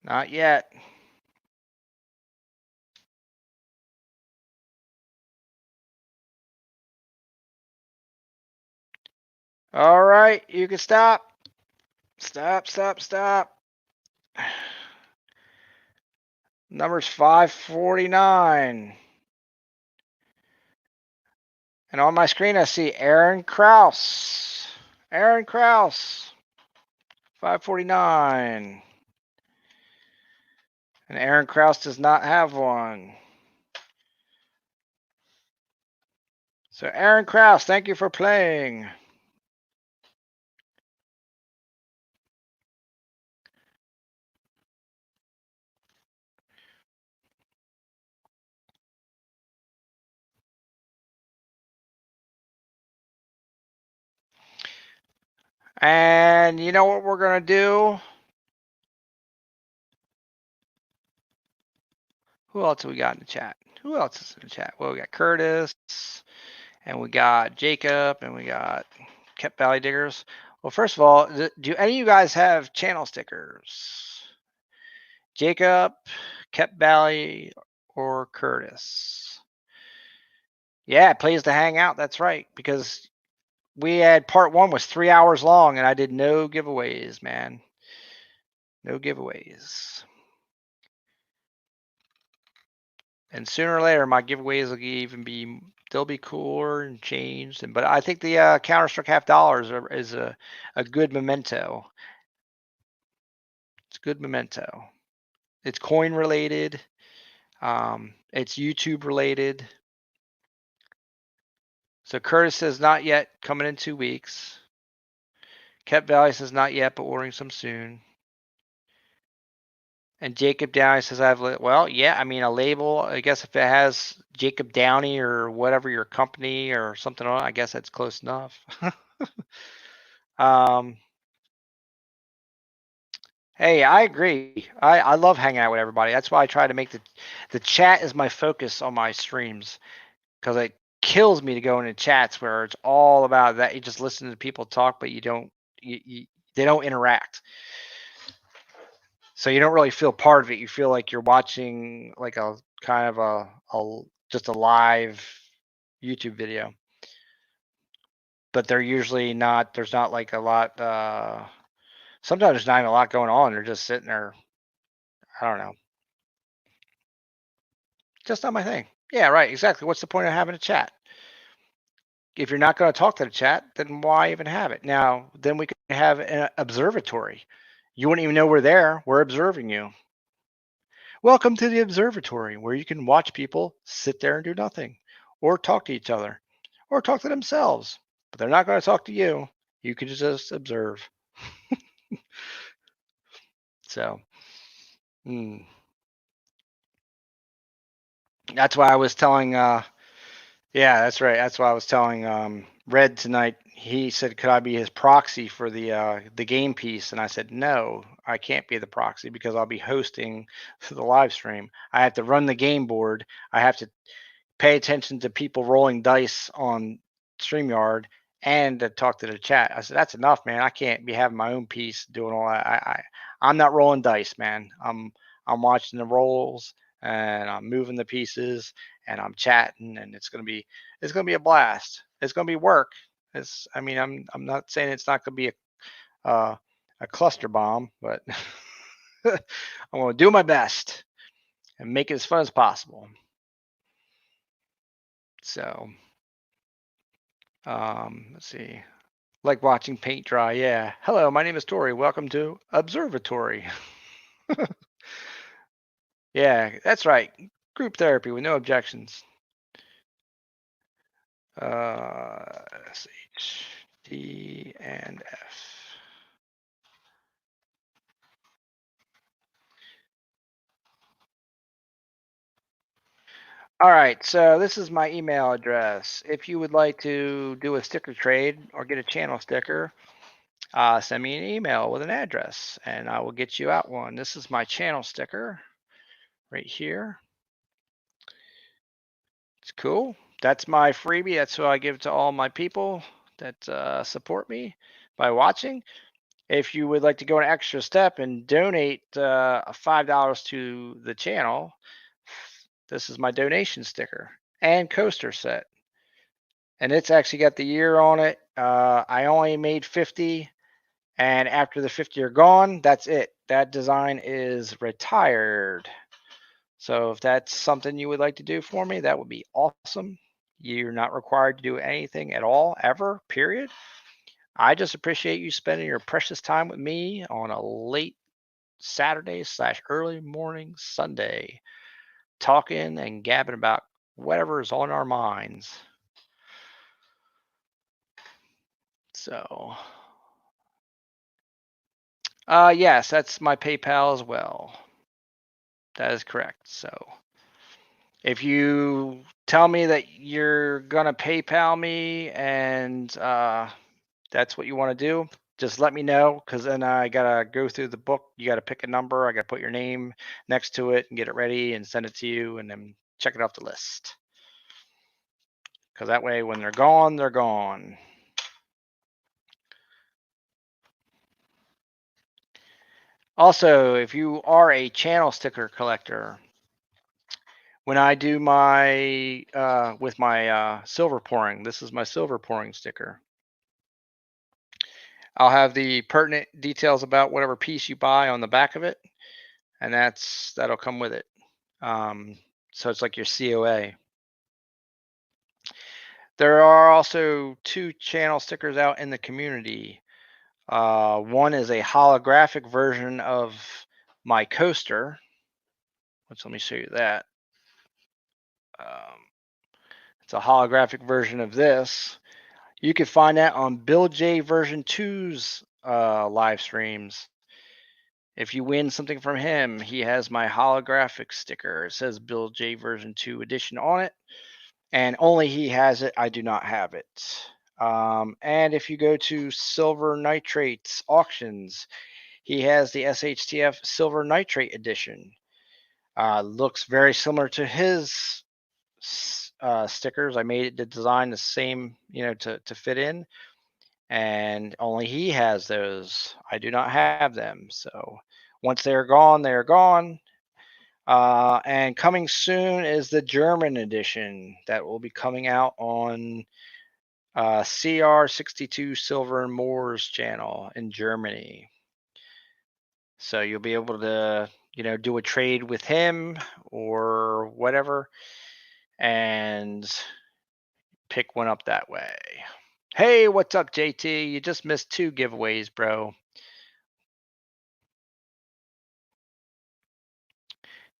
Not yet. All right, you can stop. Stop. Number's 549. And on my screen, I see Aaron Kraus. Aaron Kraus. 549. And Aaron Kraus does not have one. So Aaron Kraus, thank you for playing. And you know what we're going to do? Who else have we got in the chat? Who else is in the chat? Well, we got Curtis, and we got Jacob, and we got Kept Valley Diggers. Well, first of all, do any of you guys have channel stickers? Jacob, Kept Valley, or Curtis? Yeah, it plays to hang out. That's right, because we had part 1 was 3 hours long, and I did no giveaways, man. No giveaways. And sooner or later, my giveaways will even be, they'll be cooler and changed. But I think the Counter-Strike $50 is a good memento. It's a good memento. It's coin related. It's YouTube related. So Curtis says not yet, coming in 2 weeks. Kept Valley says not yet, but ordering some soon. And Jacob Downey says well, yeah, I mean a label, I guess if it has Jacob Downey or whatever your company or something on it, I guess that's close enough. um, hey, I agree. I love hanging out with everybody. That's why I try to make the chat is my focus on my streams because it kills me to go into chats where it's all about that. You just listen to people talk, but you don't. They don't interact, so you don't really feel part of it. You feel like you're watching like a kind of a just a live YouTube video, but they're usually not. There's not like a lot. Sometimes there's not even a lot going on. They're just sitting there. I don't know. Just not my thing. Yeah, right. Exactly. What's the point of having a chat? If you're not going to talk to the chat, then why even have it? Now, then we could have an observatory. You wouldn't even know we're there. We're observing you. Welcome to the observatory, where you can watch people sit there and do nothing, or talk to each other, or talk to themselves. But they're not going to talk to you. You can just observe. So, mm, that's why I was telling. Yeah, that's right. That's why I was telling Red tonight. He said, "Could I be his proxy for the game piece?" And I said, "No, I can't be the proxy because I'll be hosting the live stream. I have to run the game board. I have to pay attention to people rolling dice on StreamYard and to talk to the chat." I said, "That's enough, man. I can't be having my own piece doing all that. I'm not rolling dice, man. I'm watching the rolls and I'm moving the pieces and I'm chatting and it's gonna be a blast. It's gonna be work. I mean I'm not saying it's not gonna be a cluster bomb, but I'm gonna do my best and make it as fun as possible." So let's see. Like watching paint dry. Yeah. Hello, my name is Tori. Welcome to Observatory. Yeah, that's right. Group therapy with no objections. SH, D, and F. All right, so this is my email address. If you would like to do a sticker trade or get a channel sticker, send me an email with an address and I will get you out one. This is my channel sticker right here. It's cool. That's my freebie. That's what I give to all my people that support me by watching. If you would like to go an extra step and donate $5 to the channel, this is my donation sticker and coaster set. And it's actually got the year on it. I only made 50, and after the 50 are gone, that's it. That design is retired. So if that's something you would like to do for me, that would be awesome. You're not required to do anything at all, ever, period. I just appreciate you spending your precious time with me on a late Saturday / early morning Sunday, talking and gabbing about whatever is on our minds. So, yes, that's my PayPal as well. That is correct. So, if you tell me that you're gonna PayPal me and that's what you want to do, just let me know because then I gotta go through the book. You gotta pick a number. I gotta put your name next to it and get it ready and send it to you, and then check it off the list. Because that way, when they're gone, they're gone. Also, if you are a channel sticker collector, when I do my with my silver pouring, this is my silver pouring sticker. I'll have the pertinent details about whatever piece you buy on the back of it, and that'll come with it. So it's like your COA. There are also 2 channel stickers out in the community. One is a holographic version of my coaster. Let me show you that. Um, it's a holographic version of this. You can find that on Bill J version 2's live streams. If you win something from him, he has my holographic sticker. It says Bill J version 2 edition on it, and only he has it. I do not have it. And if you go to Silver Nitrates Auctions, he has the SHTF Silver Nitrate Edition. Looks very similar to his stickers. I made the design the same, to fit in, and only he has those. I do not have them. So once they're gone, they're gone. And coming soon is the German edition that will be coming out on CR62 Silver and Moors channel in Germany. So you'll be able to, do a trade with him or whatever and pick one up that way. Hey, what's up, JT? You just missed 2 giveaways, bro.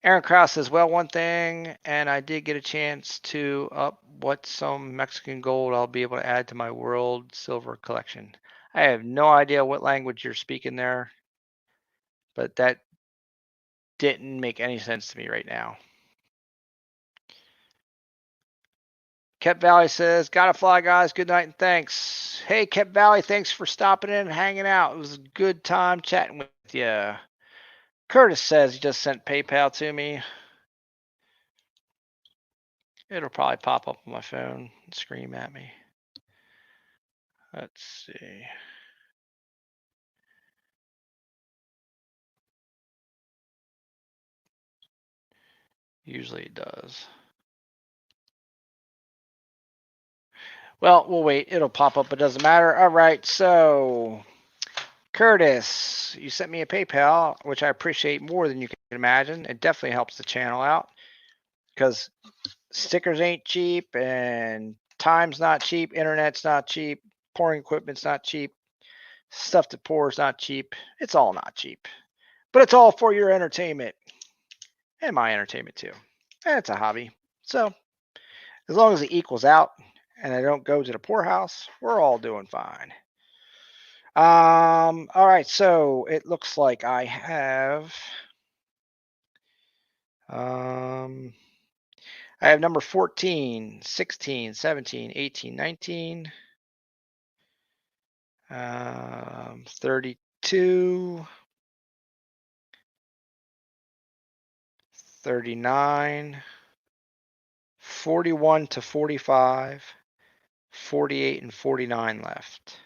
Aaron Krause says, well, one thing, and I did get a chance to up what some Mexican gold I'll be able to add to my world silver collection. I have no idea what language you're speaking there, but that didn't make any sense to me right now. Kep Valley says, gotta fly, guys. Good night and thanks. Hey, Kep Valley, thanks for stopping in and hanging out. It was a good time chatting with you. Curtis says he just sent PayPal to me. It'll probably pop up on my phone and scream at me. Let's see. Usually it does. Well, we'll wait. It'll pop up. It doesn't matter. All right. So, Curtis, you sent me a PayPal, which I appreciate more than you can imagine. It definitely helps the channel out because stickers ain't cheap and time's not cheap. Internet's not cheap. Pouring equipment's not cheap. Stuff to pour is not cheap. It's all not cheap. But it's all for your entertainment and my entertainment too. And it's a hobby. So, as long as it equals out and I don't go to the poorhouse, we're all doing fine. All right, so it looks like I have number 14, 16, 17, 18, 19, 32, 39, 41 to 45, 48 and 49 left.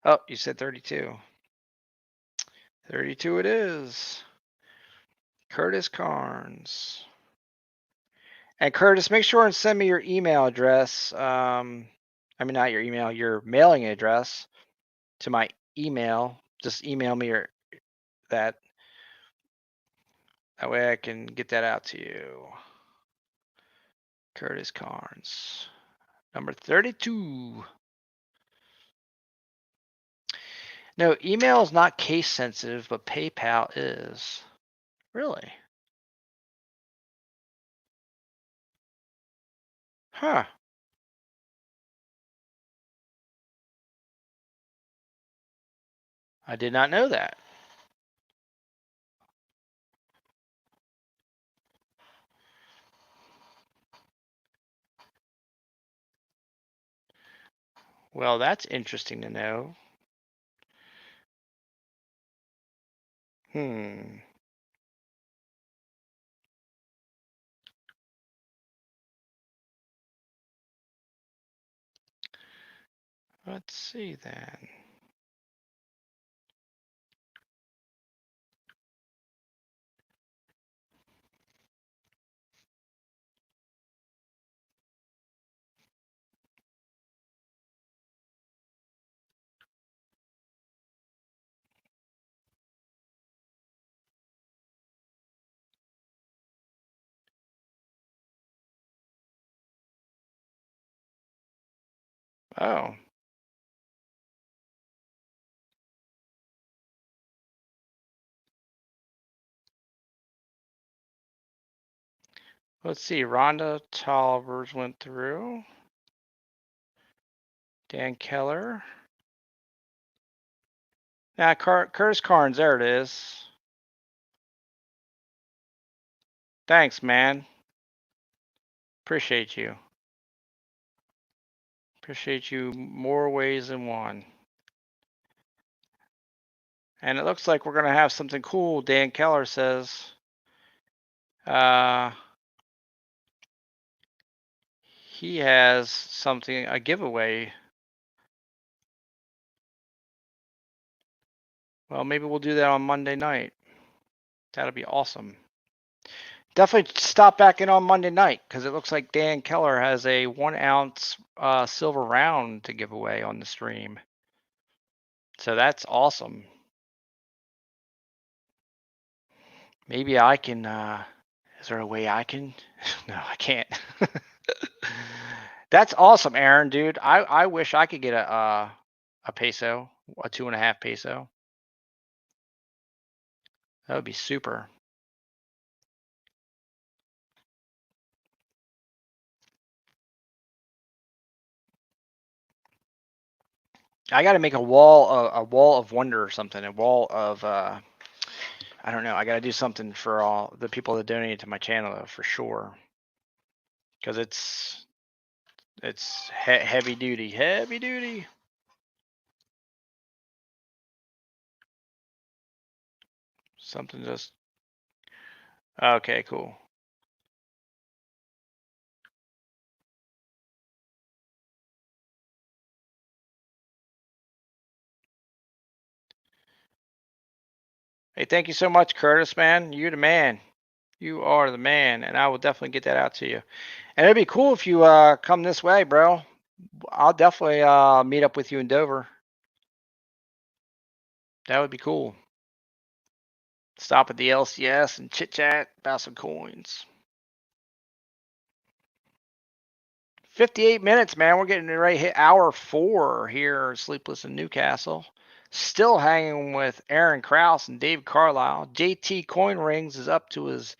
Oh, you said 32. 32 it is. Curtis Carnes. And Curtis, make sure and send me your email address. Not your email, your mailing address to my email. Just email me that. That way I can get that out to you. Curtis Carnes, number 32. No, email is not case sensitive, but PayPal is. Really? Huh. I did not know that. Well, that's interesting to know. Let's see then. Oh. Let's see. Rhonda Tolvers went through. Dan Keller. Now, Curtis Carnes, there it is. Thanks, man. Appreciate you. Appreciate you more ways than one. And it looks like we're going to have something cool, Dan Keller says. He has something, a giveaway. Well, maybe we'll do that on Monday night. That'll be awesome. Definitely stop back in on Monday night because it looks like Dan Keller has a 1 ounce silver round to give away on the stream. So that's awesome. Maybe I can. Is there a way I can? No, I can't. That's awesome, Aaron, dude. I wish I could get a peso, a 2.5 peso. That would be super. I got to make a wall of wonder or something. A wall of I don't know. I got to do something for all the people that donated to my channel though, for sure. Because it's heavy duty, heavy duty. Something just okay, cool. Hey, thank you so much, Curtis, man. You're the man. You are the man, and I will definitely get that out to you. And it'd be cool if you come this way, bro. I'll definitely meet up with you in Dover. That would be cool. Stop at the LCS and chit chat about some coins. 58 minutes, man. We're getting ready to hit hour 4 here, Sleepless in Newcastle. Still hanging with Aaron Krause and Dave Carlisle. JT Coin Rings is up to his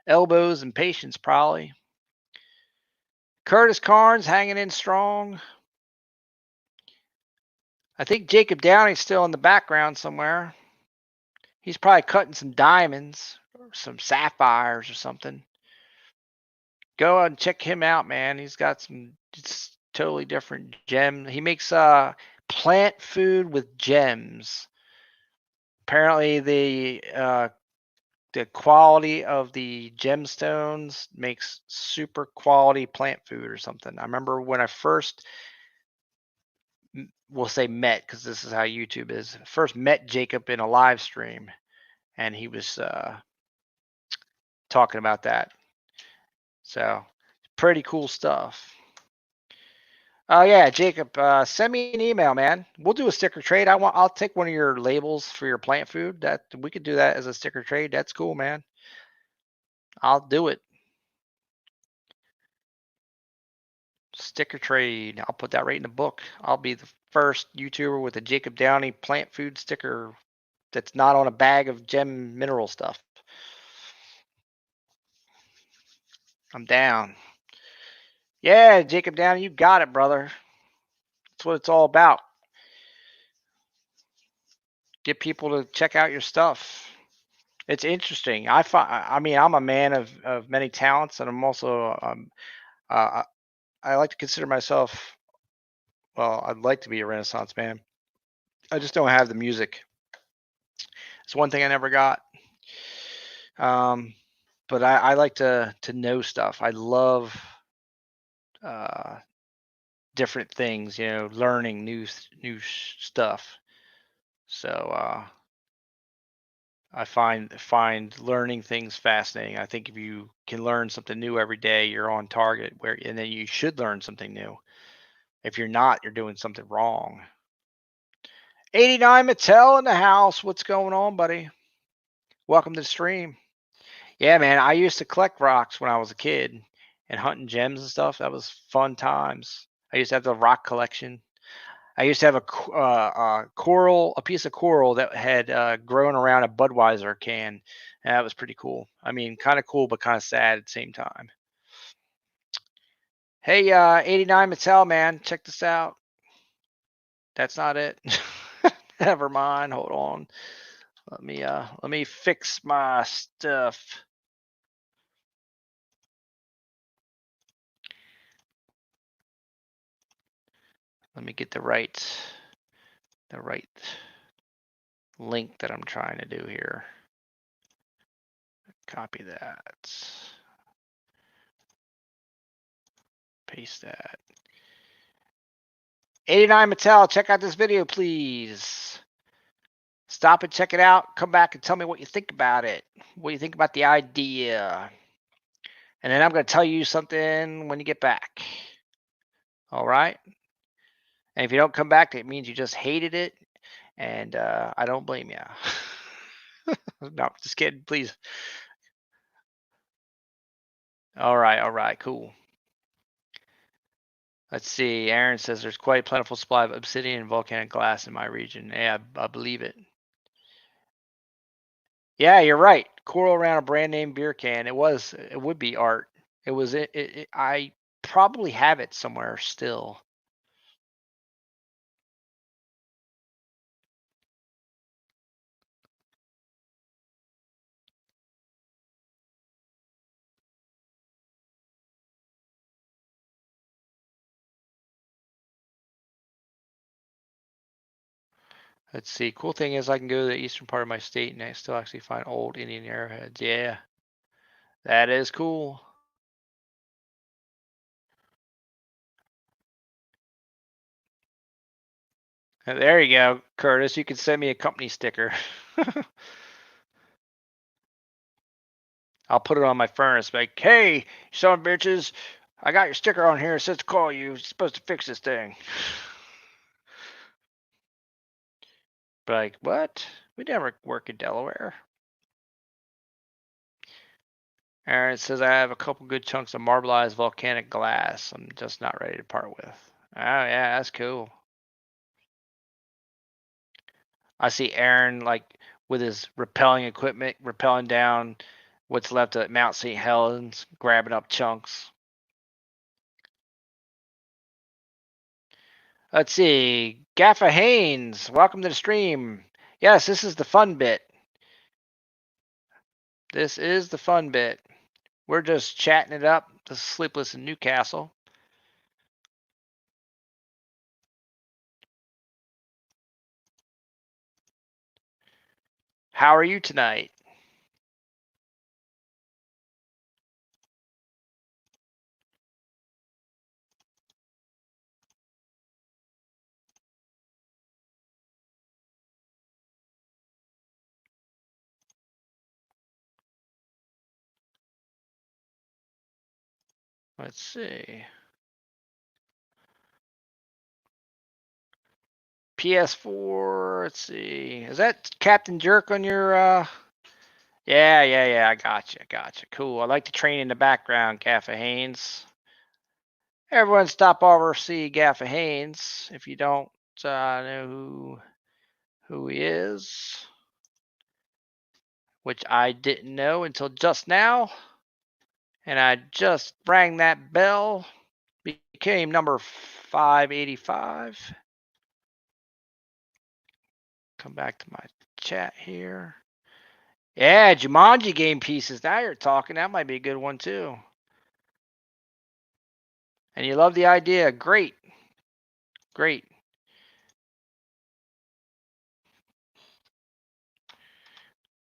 elbows in patience, probably. Curtis Carnes hanging in strong. I think Jacob Downey's still in the background somewhere. He's probably cutting some diamonds or some sapphires or something. Go and check him out, man. He's got some just totally different gem. He makes plant food with gems. Apparently the quality of the gemstones makes super quality plant food or something. I remember when I first we'll say met because this is how YouTube is. First met Jacob in a live stream and he was talking about that. So pretty cool stuff. Oh yeah, Jacob, send me an email, man. We'll do a sticker trade. I'll take one of your labels for your plant food. That we could do that as a sticker trade. That's cool, man. I'll do it. Sticker trade. I'll put that right in the book. I'll be the first YouTuber with a Jacob Downey plant food sticker that's not on a bag of gem mineral stuff. I'm down. Yeah, Jacob Downey, you got it, brother. That's what it's all about. Get people to check out your stuff. It's interesting. I mean, I'm a man of many talents, and I'm also uh, I like to consider myself. Well, I'd like to be a Renaissance man. I just don't have the music. It's one thing I never got. Um, but I like to know stuff. I love uh, different things. You know, learning new stuff. So I find learning things fascinating. I think if you can learn something new every day, you're on target. And then you should learn something new. If you're not, you're doing something wrong. 89 Mattel in the house. What's going on, buddy? Welcome to the stream. Yeah, man. I used to collect rocks when I was a kid and hunting gems and stuff. That was fun times. I used to have the rock collection. I used to have a piece of coral that had grown around a Budweiser can, and that was pretty cool. I mean, kind of cool, but kind of sad at the same time. Hey, 89 Mattel, man, check this out. That's not it. Never mind. Hold on. Let me fix my stuff. Let me get the right link that I'm trying to do here. Copy that. Paste that. 89 Mattel, check out this video, please. Stop and check it out. Come back and tell me what you think about it. What do you think about the idea? And then I'm going to tell you something when you get back. All right? And if you don't come back, it means you just hated it. And I don't blame you. No, just kidding, please. All right, cool. Let's see. Aaron says there's quite a plentiful supply of obsidian and volcanic glass in my region. Yeah, I believe it. Yeah, you're right. Coral around a brand name beer can. It would be art. It was. I probably have it somewhere still. Let's see. Cool thing is I can go to the eastern part of my state and I still actually find old Indian arrowheads. Yeah, that is cool. There you go, Curtis. You can send me a company sticker. I'll put it on my furnace. Like, hey, son of bitches, I got your sticker on here. It says to call you. You're supposed to fix this thing. But like, what? We never work in Delaware. Aaron says I have a couple good chunks of marbleized volcanic glass. I'm just not ready to part with. Oh yeah, that's cool. I see Aaron like with his rappelling equipment, rappelling down what's left of Mount St. Helens, grabbing up chunks. Let's see. Gaffa Haynes, welcome to the stream. Yes, this is the fun bit. This is the fun bit. We're just chatting it up. This is Sleepless in Newcastle. How are you tonight? Let's see. PS4. Let's see. Is that Captain Jerk on your? Yeah. I gotcha. Cool. I like to train in the background, Gaffa Haynes. Everyone, stop over see Gaffa Haynes if you don't know who he is, which I didn't know until just now, and I just rang that bell. Became number 585. Come back to my chat here. Yeah, Jumanji game pieces. Now you're talking. That might be a good one too. And you love the idea. Great.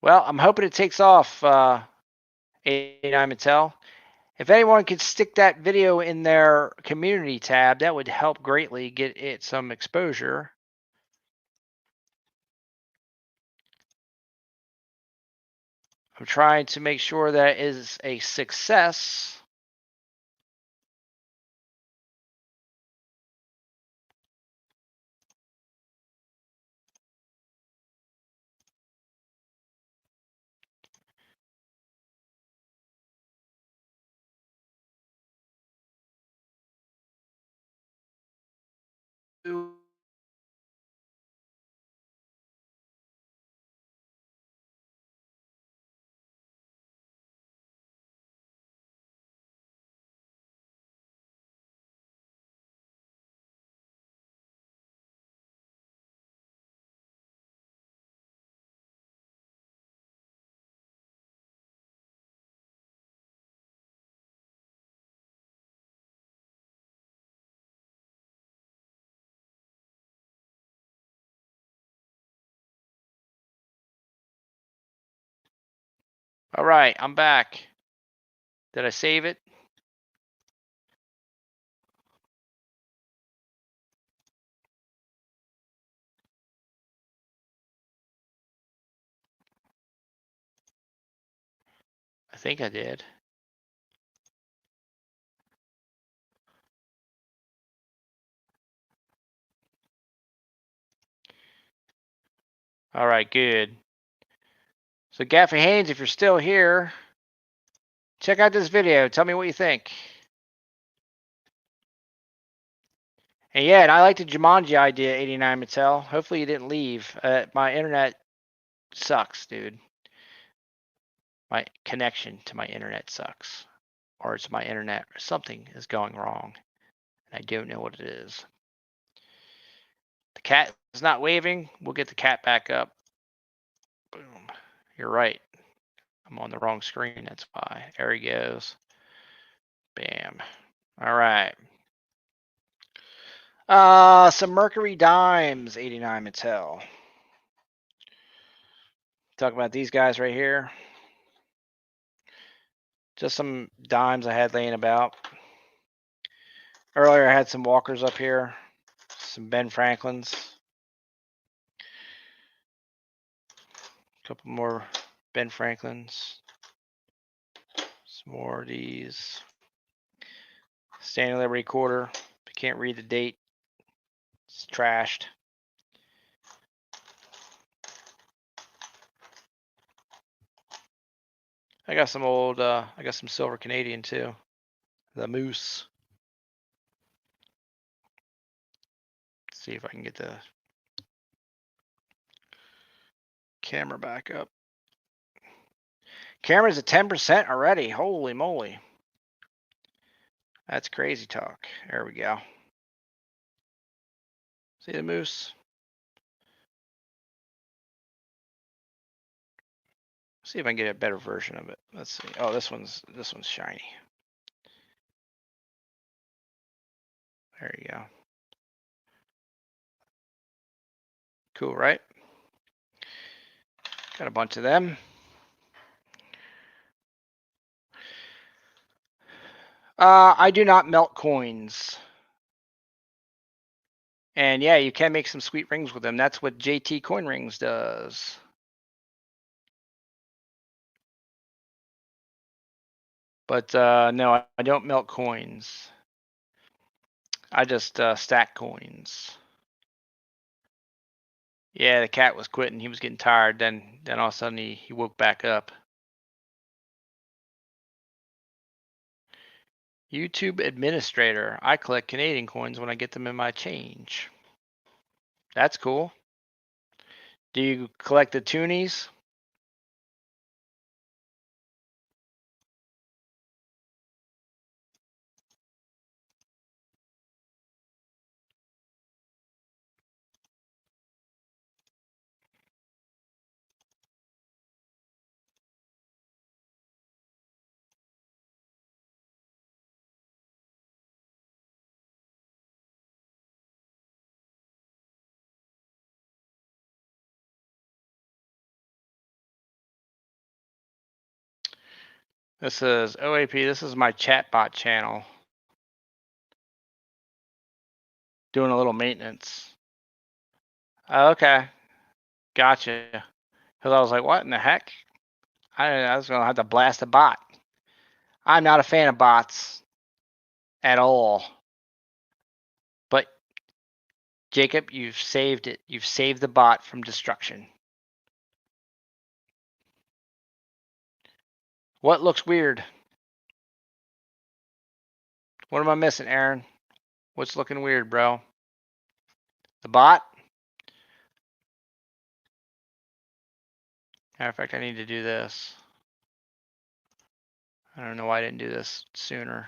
Well, I'm hoping it takes off, 89 Mattel. If anyone could stick that video in their community tab, that would help greatly get it some exposure. I'm trying to make sure that it is a success. All right, I'm back. Did I save it? I think I did. All right, good. So Gaffy Haynes, if you're still here, check out this video. Tell me what you think. And yeah, and I like the Jumanji idea, 89 Mattel. Hopefully you didn't leave. My internet sucks, dude. My connection to my internet sucks. Or it's my internet, or something is going wrong. And I don't know what it is. The cat is not waving. We'll get the cat back up. Boom. You're right. I'm on the wrong screen. That's why. There he goes. Bam. All right. Some Mercury Dimes, 89 Mattel. Talk about these guys right here. Just some dimes I had laying about. Earlier I had some Walkers up here. Some Ben Franklins. A couple more Ben Franklins. Some more of these. Standing Liberty quarter. If you can't read the date, it's trashed. I got some old, I got some silver Canadian too. The Moose. Let's see if I can get the camera back up. Camera's at 10% already. Holy moly. That's crazy talk. There we go. See the Moose? See if I can get a better version of it. Let's see. Oh, this one's shiny. There you go. Cool, right? Got a bunch of them. I do not melt coins. And yeah, you can make some sweet rings with them. That's what JT Coin Rings does. But no, I don't melt coins. I just stack coins. Yeah, the cat was quitting. He was getting tired. Then all of a sudden he woke back up. YouTube administrator. I collect Canadian coins when I get them in my change. That's cool. Do you collect the toonies? This is OAP. This is my chatbot channel. Doing a little maintenance. Oh, okay. Gotcha. Because I was like, what in the heck? I was going to have to blast a bot. I'm not a fan of bots at all. But, Jacob, you've saved it. You've saved the bot from destruction. What looks weird? What am I missing, Aaron? What's looking weird, bro? The bot? Matter of fact, I need to do this. I don't know why I didn't do this sooner.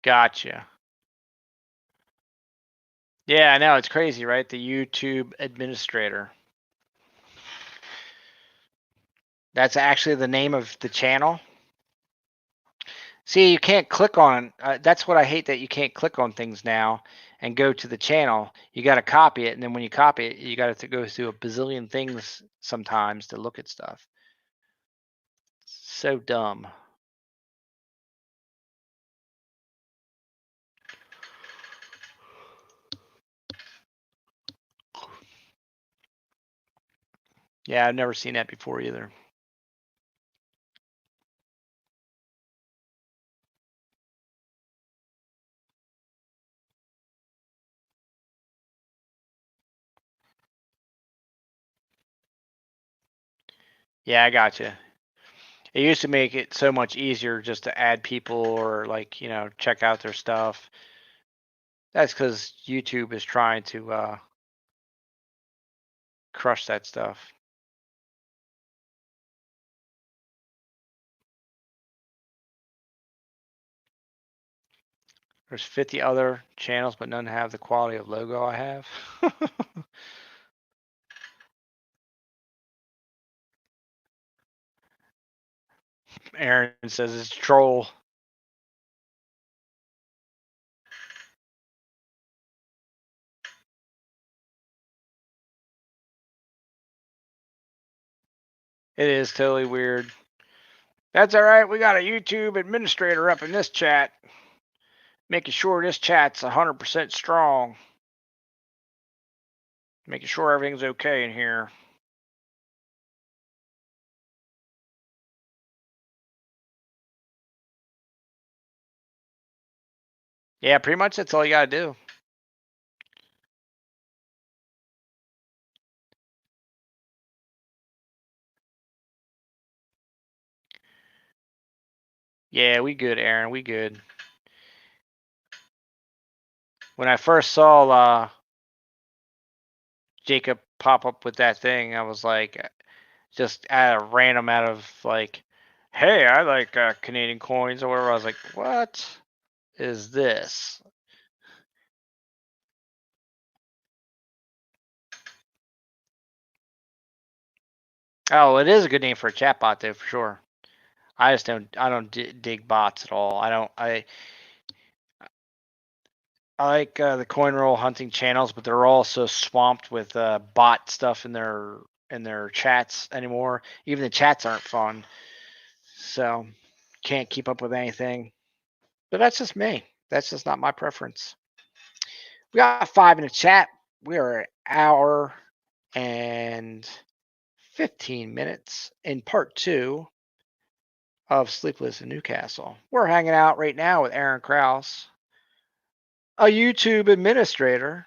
Gotcha. Yeah, I know. It's crazy, right? The YouTube administrator. That's actually the name of the channel. See, you can't click on. That's what I hate, that you can't click on things now and go to the channel. You got to copy it, and then when you copy it, you got to go through a bazillion things sometimes to look at stuff. So dumb. Yeah, I've never seen that before either. Yeah, I got you. It used to make it so much easier just to add people or, like, check out their stuff. That's because YouTube is trying to crush that stuff. There's 50 other channels, but none have the quality of logo I have. Aaron says it's troll. It is totally weird. That's all right. We got a YouTube administrator up in this chat, making sure this chat's 100% strong, making sure everything's okay in here. Yeah, pretty much that's all you got to do. Yeah, we good, Aaron. We good. When I first saw Jacob pop up with that thing, I was like, just out of like, hey, I like Canadian coins or whatever. I was like, what is this? Oh, it is a good name for a chatbot, though, for sure. I don't dig bots at all. I like the coin roll hunting channels, but they're all so swamped with bot stuff in their chats anymore. Even the chats aren't fun, so can't keep up with anything. But that's just me. That's just not my preference. We got 5 in the chat. We are an hour and 15 minutes in part 2 of Sleepless in Newcastle. We're hanging out right now with Aaron Krause, a YouTube administrator.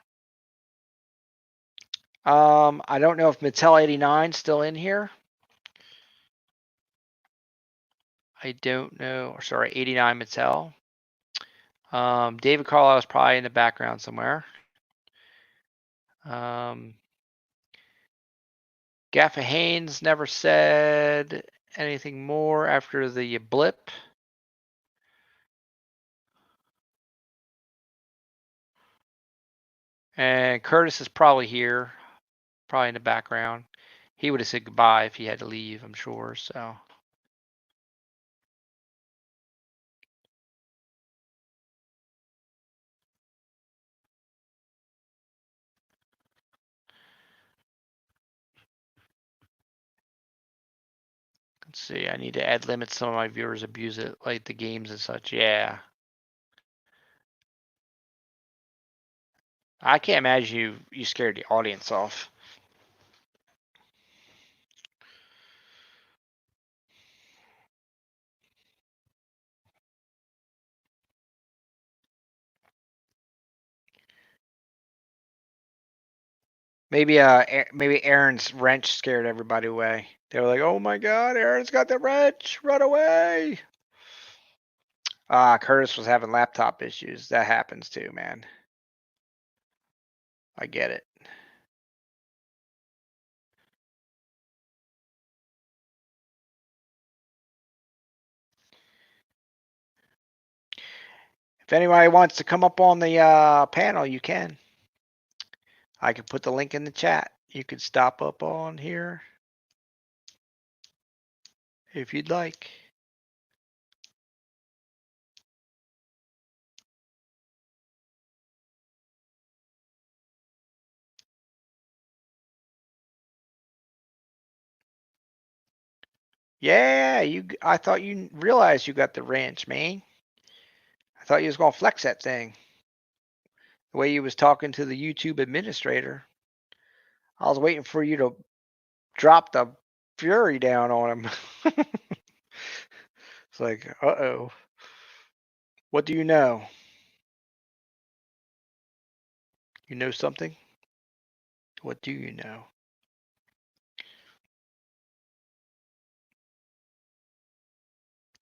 I don't know if Mattel89 is still in here. I don't know. Sorry, 89 Mattel. David Carlisle is probably in the background somewhere. Gaffa Haynes never said anything more after the blip. And Curtis is probably here, probably in the background. He would have said goodbye if he had to leave, I'm sure. So. Let's see. I need to add limits. Some of my viewers abuse it, like the games and such. Yeah. I can't imagine you scared the audience off. Maybe Aaron's wrench scared everybody away. They were like, "Oh my God, Aaron's got the wrench! Run away!" Curtis was having laptop issues. That happens too, man. I get it. If anybody wants to come up on the panel, you can. I can put the link in the chat. You could stop up on here if you'd like. Yeah, I thought you realized you got the ranch, man. I thought you was gonna flex that thing. The way you was talking to the YouTube administrator. I was waiting for you to drop the fury down on him. It's like, uh-oh. What do you know? You know something? What do you know?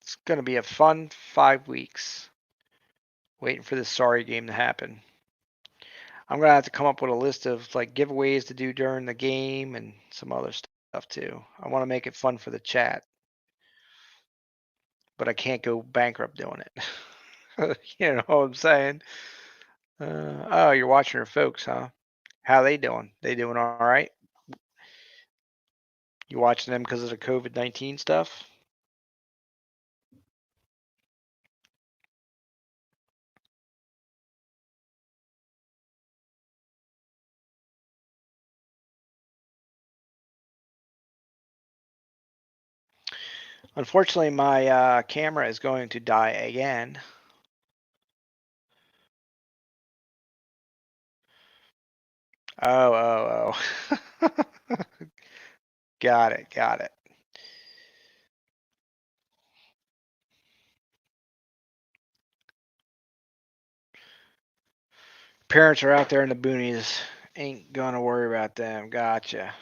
It's gonna be a fun 5 weeks. Waiting for this sorry game to happen. I'm gonna have to come up with a list of like giveaways to do during the game and some other stuff too. I want to make it fun for the chat, but I can't go bankrupt doing it. You know what I'm saying? Oh, you're watching your folks, huh? How they doing? They doing all right? You watching them because of the COVID-19 stuff? Unfortunately, my camera is going to die again. Oh. Got it, got it. Parents are out there in the boonies. Ain't gonna worry about them. Gotcha.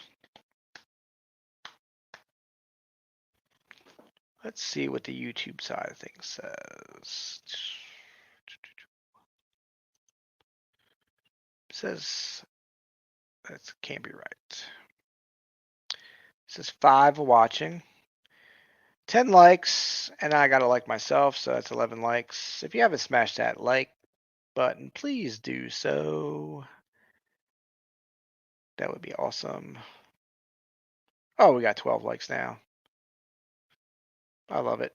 Let's see what the YouTube side of things says. It says that can't be right. It says 5 watching, 10 likes, and I gotta like myself, so that's 11 likes. If you haven't smashed that like button, please do so. That would be awesome. Oh, we got 12 likes now. I love it.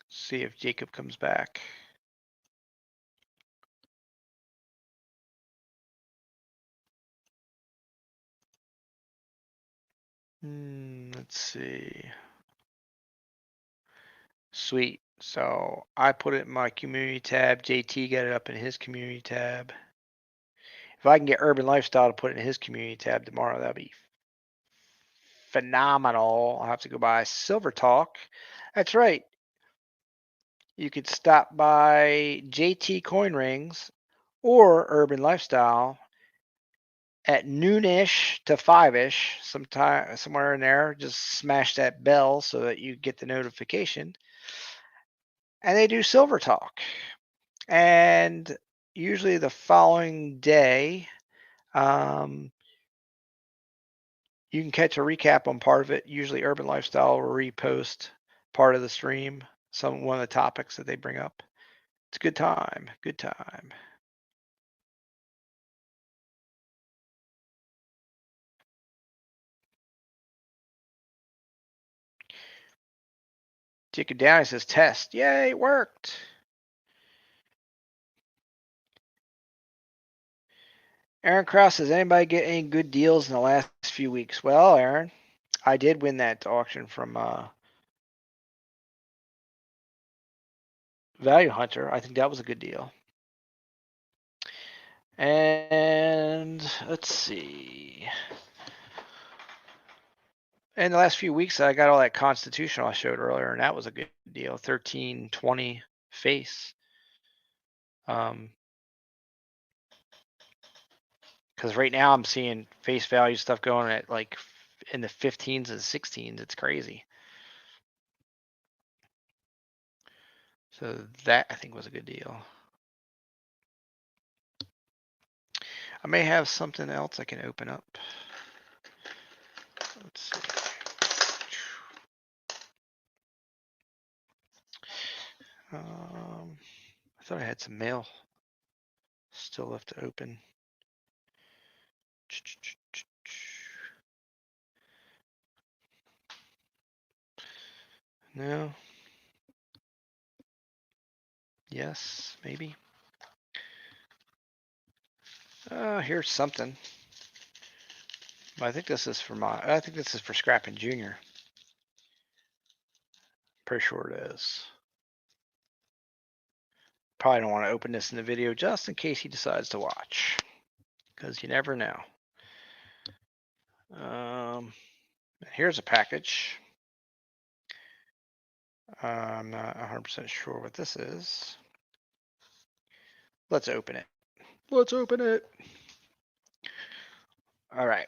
See if Jacob comes back. Let's see. Sweet. So I put it in my community tab. JT got it up in his community tab. If I can get Urban Lifestyle to put it in his community tab tomorrow, that'd be phenomenal. I'll have to go by Silver Talk. That's right. You could stop by JT Coin Rings or Urban Lifestyle at noonish to 5ish, sometime somewhere in there. Just smash that bell so that you get the notification. And they do Silver Talk. And usually the following day, you can catch a recap on part of it. Usually Urban Lifestyle will repost part of the stream, one of the topics that they bring up. It's a good time. Good time. Jacob Downey says test. Yay, it worked. Aaron Krause says, anybody get any good deals in the last few weeks? Well, Aaron, I did win that auction from Value Hunter. I think that was a good deal. And let's see. In the last few weeks, I got all that Constitutional I showed earlier, and that was a good deal. 1320 face. Because right now I'm seeing face value stuff going at like in the 15s and 16s. It's crazy. So that I think was a good deal. I may have something else I can open up. Let's see. I thought I had some mail still left to open. No. Yes, maybe. Here's something. I think this is for Scrappin' Junior. Pretty sure it is. Probably don't want to open this in the video just in case he decides to watch, because you never know. Here's a package. I'm not 100% sure what this is. Let's open it. Let's open it. All right.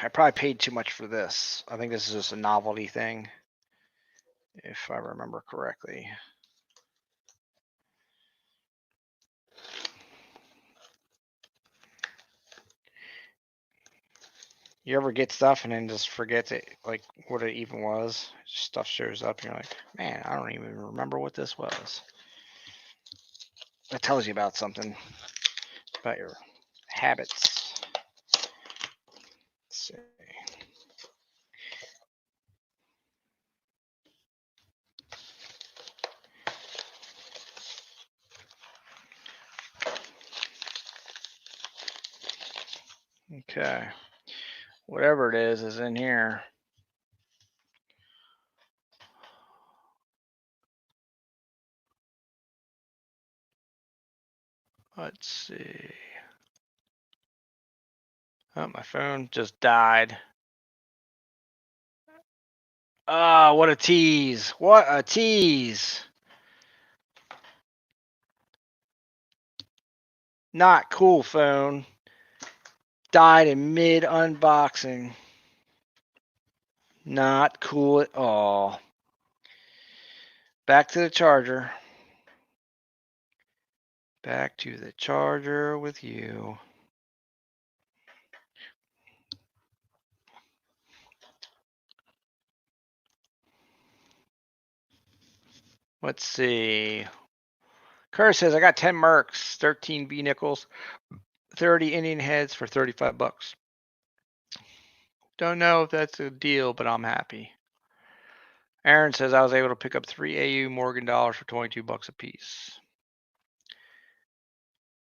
I probably paid too much for this. I think this is just a novelty thing, if I remember correctly. You ever get stuff and then just forget it, like what it even was? Stuff shows up and you're like, man, I don't even remember what this was. That tells you about something, about your habits. Let's see. Okay. Whatever it is in here. Let's see. Oh, my phone just died. Ah, what a tease. What a tease. Not cool, phone. Died in mid unboxing. Not cool at all. Back to the charger. Back to the charger with you. Let's see. Kerr says I got 10 Mercs, 13 B nickels, 30 Indian heads for 35 bucks. Don't know if that's a deal, but I'm happy. Aaron says I was able to pick up 3 AU Morgan dollars for 22 bucks a piece.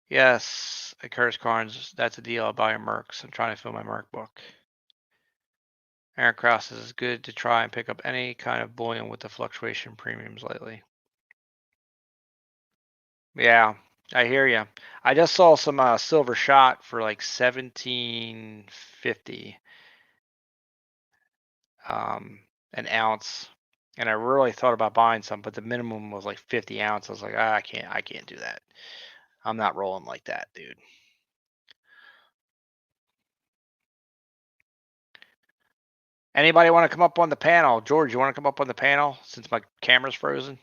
Yes, at Curtis Carnes, that's a deal. I'll buy a Mercs. I'm trying to fill my Merc book. Aaron Cross says it's good to try and pick up any kind of bullion with the fluctuation premiums lately. Yeah, I hear you. I just saw some silver shot for like 17.50 an ounce, and I really thought about buying some, but the minimum was like 50 ounces. I was like, I can't do that. I'm not rolling like that, dude. Anybody want to come up on the panel? George, you want to come up on the panel since my camera's frozen?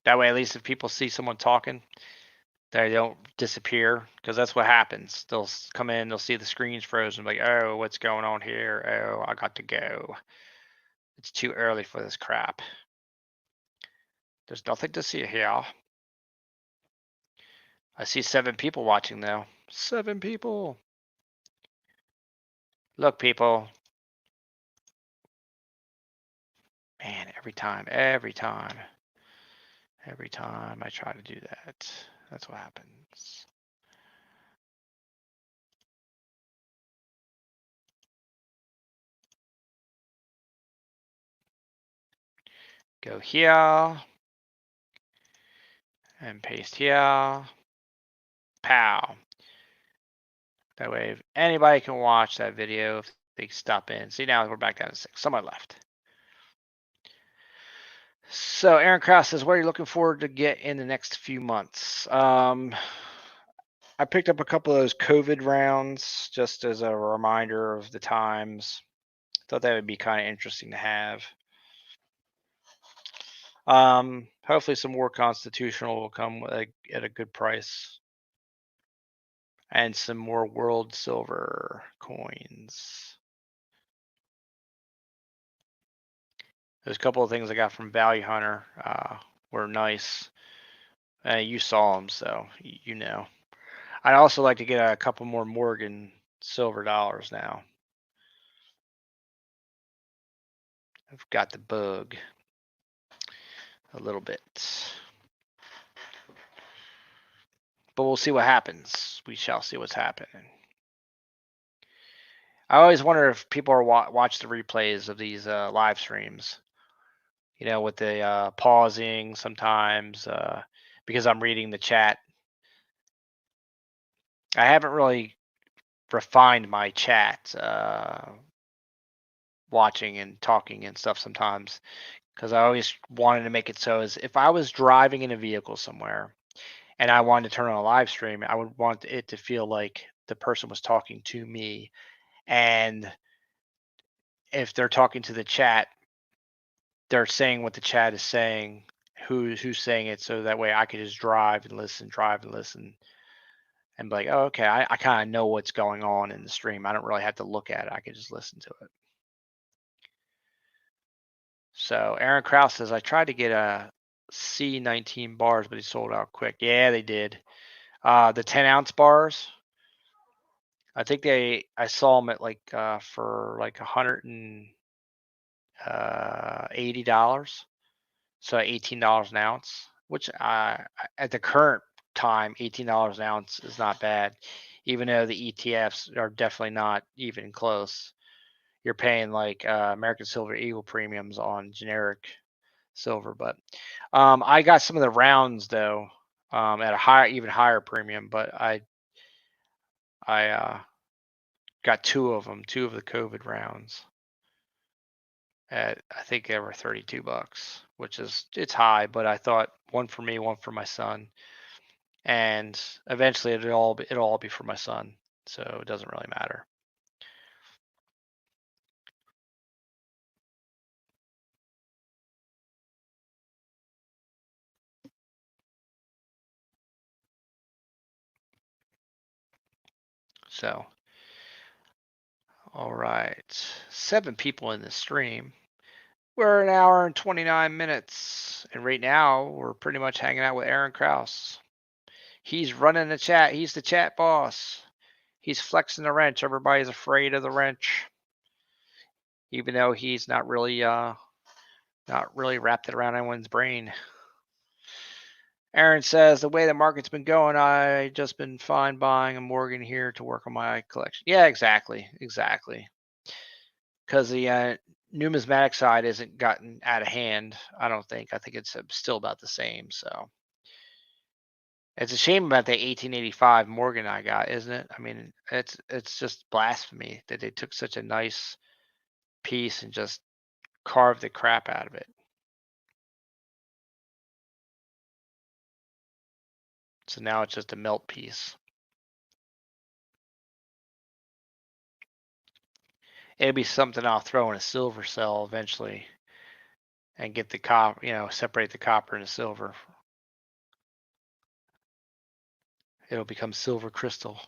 That way, at least if people see someone talking, they don't disappear, because that's what happens. They'll come in, they'll see the screen's frozen, like, oh, what's going on here? Oh, I got to go. It's too early for this crap. There's nothing to see here. I see 7 people watching though. 7 people. Look, people. Man, every time I try to do that, that's what happens. Go here and paste here. Pow. That way, if anybody can watch that video, if they stop in. See, now we're back down to 6. Someone left. So Aaron Krause says, what are you looking forward to get in the next few months? I picked up a couple of those COVID rounds just as a reminder of the times. Thought that would be kind of interesting to have. Hopefully some more constitutional will come at a good price. And some more world silver coins. There's a couple of things I got from Value Hunter were nice. You saw them, so you know. I'd also like to get a couple more Morgan silver dollars now. I've got the bug a little bit. But we'll see what happens. We shall see what's happening. I always wonder if people are watch the replays of these live streams. You know, with the pausing sometimes because I'm reading the chat. I haven't really refined my chat watching and talking and stuff sometimes because I always wanted to make it so as if I was driving in a vehicle somewhere and I wanted to turn on a live stream, I would want it to feel like the person was talking to me. And if they're talking to the chat, they're saying what the chat is saying, who's saying it, so that way I could just drive and listen, and be like, oh, okay, I kind of know what's going on in the stream. I don't really have to look at it. I could just listen to it. So Aaron Krause says, I tried to get a C19 bars, but he sold out quick. Yeah, they did. The 10-ounce bars, I think I saw them at like for like $180, so $18 an ounce, which at the current time, $18 an ounce is not bad, even though the ETFs are definitely not even close. You're paying like American Silver Eagle premiums on generic silver, but I got some of the rounds though at a even higher premium, but I got two of them, two of the COVID rounds at, I think they were $32, which is, it's high, but I thought one for me, one for my son, and eventually it'll all be for my son, so it doesn't really matter. So, all right, 7 people in the stream. We're an hour and 29 minutes, and right now we're pretty much hanging out with Aaron Krause. He's running the chat. He's the chat boss. He's flexing the wrench. Everybody's afraid of the wrench, even though he's not really wrapped it around anyone's brain. Aaron says, the way the market's been going, I just been fine buying a Morgan here to work on my collection. Yeah, exactly. Because the numismatic side isn't gotten out of hand, I don't think. I think it's still about the same. So it's a shame about the 1885 Morgan I got, isn't it? I mean, it's just blasphemy that they took such a nice piece and just carved the crap out of it. So now it's just a melt piece. It'll be something I'll throw in a silver cell eventually and get the copper, separate the copper and the silver. It'll become silver crystal.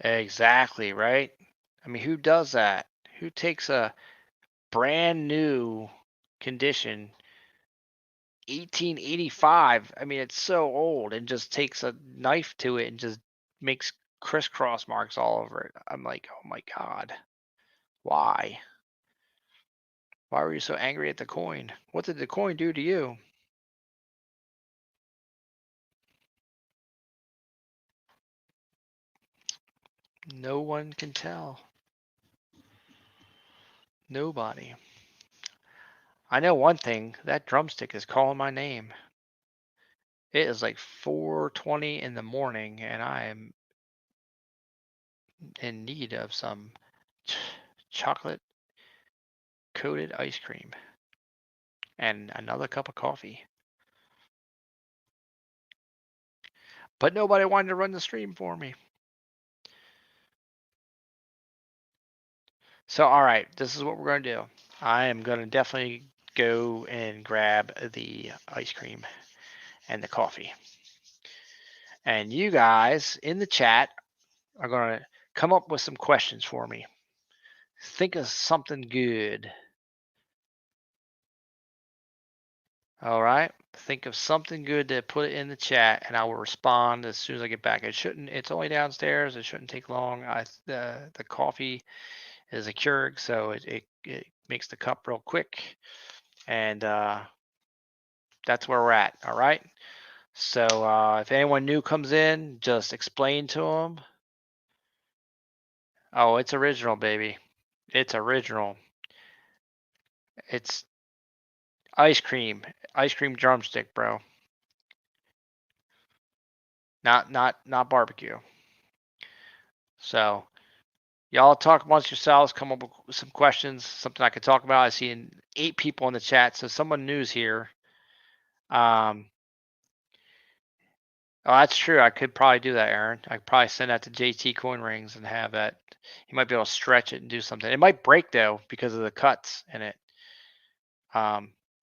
Exactly, right? I mean, who does that? Who takes a brand new condition, 1885? I mean, it's so old, and just takes a knife to it and just makes crisscross marks all over it. I'm like, oh my God, why? Why were you so angry at the coin? What did the coin do to you? No one can tell. Nobody. I know one thing, that drumstick is calling my name. It is like 4:20 in the morning, and I am in need of some chocolate coated ice cream and another cup of coffee. But nobody wanted to run the stream for me. So, all right, this is what we're going to do. I am going to definitely go and grab the ice cream. and the coffee. And you guys in the chat are going to come up with some questions for me. Think of something good. All right. Think of something good to put it in the chat, and I will respond as soon as I get back. It's only downstairs. It shouldn't take long. The coffee is a Keurig, so it makes the cup real quick. And that's where we're at. All right. So if anyone new comes in, just explain to them. Oh, it's original, baby. It's original. It's ice cream drumstick, bro. Not barbecue. So y'all talk amongst yourselves, come up with some questions, something I could talk about. I see 8 people in the chat, so someone new's here. Oh, that's true. I could probably do that, Aaron. I could probably send that to JT Coin Rings and have that. He might be able to stretch it and do something. It might break though because of the cuts in it.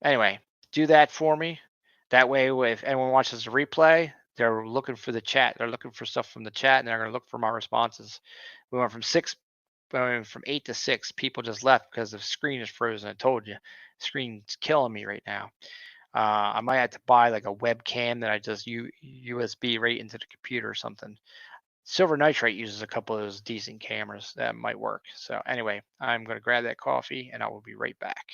Anyway, do that for me. That way, if anyone watches the replay, they're looking for the chat. They're looking for stuff from the chat, and they're going to look for my responses. We went from 8 to 6. People just left because the screen is frozen. I told you, the screen's killing me right now. I might have to buy like a webcam that I just USB right into the computer or something. Silver nitrate uses a couple of those decent cameras that might work. So anyway, I'm going to grab that coffee and I will be right back.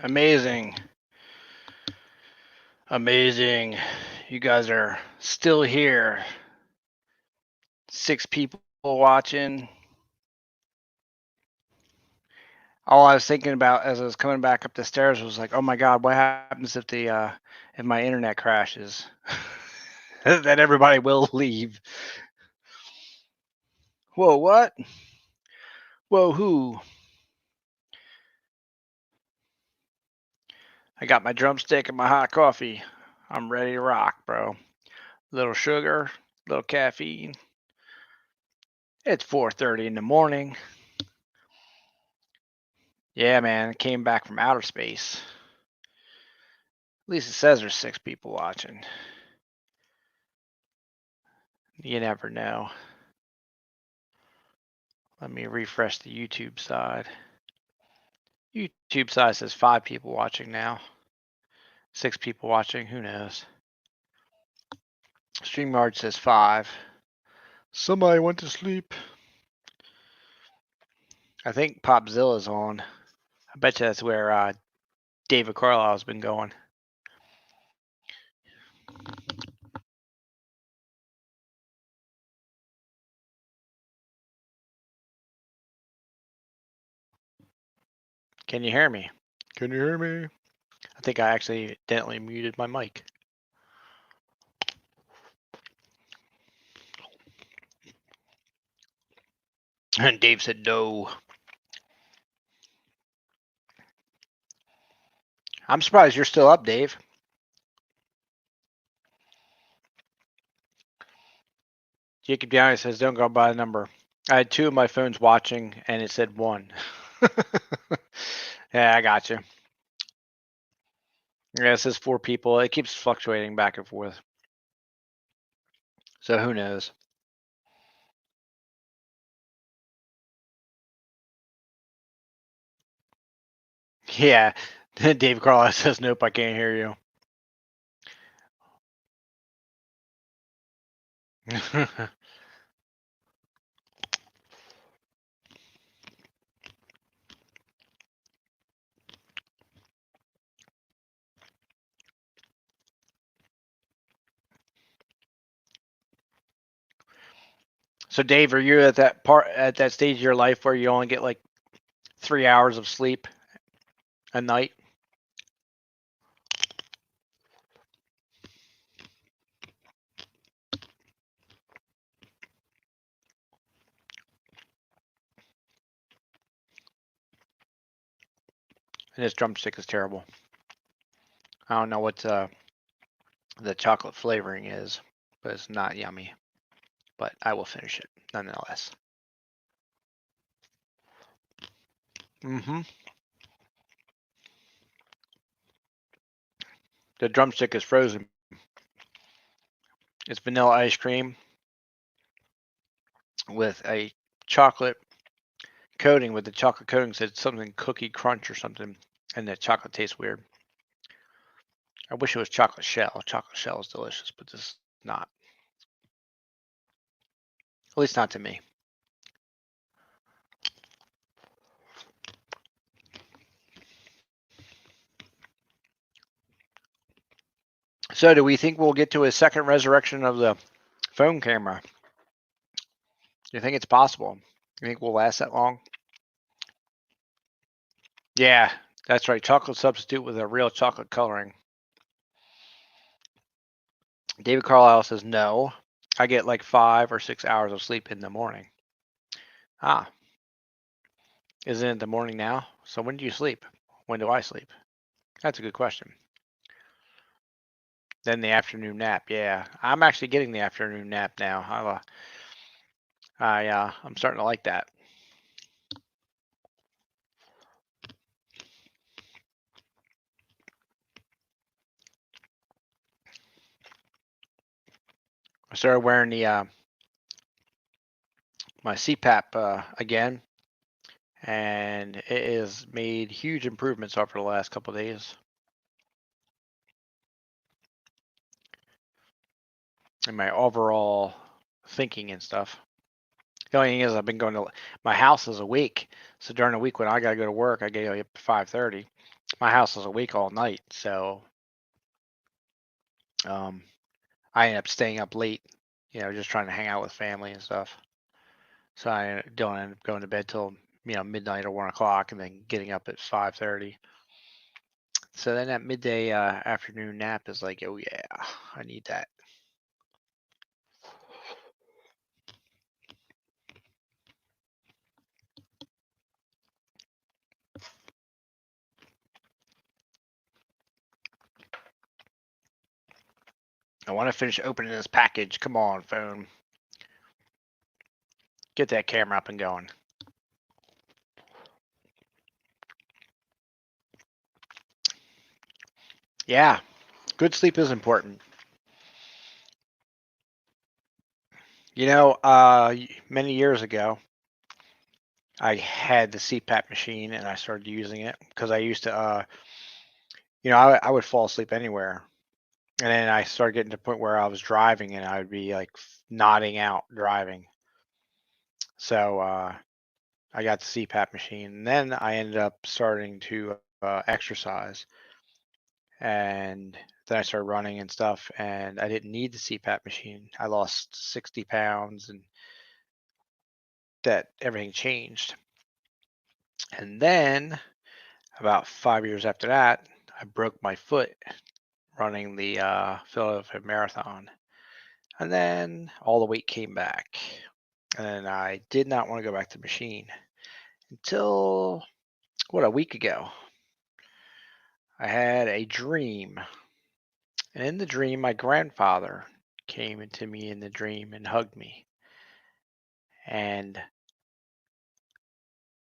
Amazing. Amazing. You guys are still here. 6 people watching. All I was thinking about as I was coming back up the stairs was like, oh my God, what happens if my internet crashes? Then everybody will leave. Whoa, what? Whoa, who? I got my drumstick and my hot coffee. I'm ready to rock, bro. Little sugar, little caffeine. It's 4:30 in the morning. Yeah, man, I came back from outer space. At least it says there's 6 people watching. You never know. Let me refresh the YouTube side. YouTube side says 5 people watching now. 6 people watching, who knows? StreamYard says 5. Somebody went to sleep. I think Popzilla's on. I bet you that's where David Carlisle's been going. Can you hear me? Can you hear me? I think I accidentally muted my mic. And Dave said no. I'm surprised you're still up, Dave. Jacob Downey says don't go by the number. I had 2 of my phones watching and it said 1. Yeah, I got you. Yeah, it says 4 people. It keeps fluctuating back and forth. So who knows? Yeah. Dave Carlisle says nope, I can't hear you. So Dave, are you at that stage of your life where you only get like 3 hours of sleep a night? And this drumstick is terrible. I don't know what the chocolate flavoring is, but it's not yummy. But I will finish it nonetheless. Mm-hmm. The drumstick is frozen. It's vanilla ice cream with a chocolate coating. With the chocolate coating said something cookie crunch or something, and the chocolate tastes weird. I wish it was chocolate shell. Chocolate shell is delicious, but this is not. At least not to me. So, do we think we'll get to a second resurrection of the phone camera? Do you think it's possible? You think we'll last that long? Yeah, that's right. Chocolate substitute with a real chocolate coloring. David Carlisle says no. I get like 5 or 6 hours of sleep in the morning. Ah, isn't it the morning now? So when do you sleep? When do I sleep? That's a good question. Then the afternoon nap. Yeah, I'm actually getting the afternoon nap now. I'm starting to like that. I started wearing the my CPAP again, and it has made huge improvements over the last couple of days. And my overall thinking and stuff. The only thing is, I've been going to my house is a week, so during the week when I gotta go to work, I get up at 5:30, my house was awake all night, so I ended up staying up late, just trying to hang out with family and stuff. So I don't end up going to bed till midnight or 1 o'clock, and then getting up at 5:30. So then that midday afternoon nap is like, oh yeah, I need that. I want to finish opening this package. Come on, phone. Get that camera up and going. Yeah, good sleep is important. Many years ago, I had the CPAP machine and I started using it because I used to, I would fall asleep anywhere. And then I started getting to the point where I was driving and I would be like nodding out driving. So I got the CPAP machine. And then I ended up starting to exercise. And then I started running and stuff. And I didn't need the CPAP machine. I lost 60 pounds and that everything changed. And then about 5 years after that, I broke my foot running the Philadelphia Marathon. And then all the weight came back. And I did not want to go back to the machine until, a week ago. I had a dream. And in the dream, my grandfather came into me in the dream and hugged me. And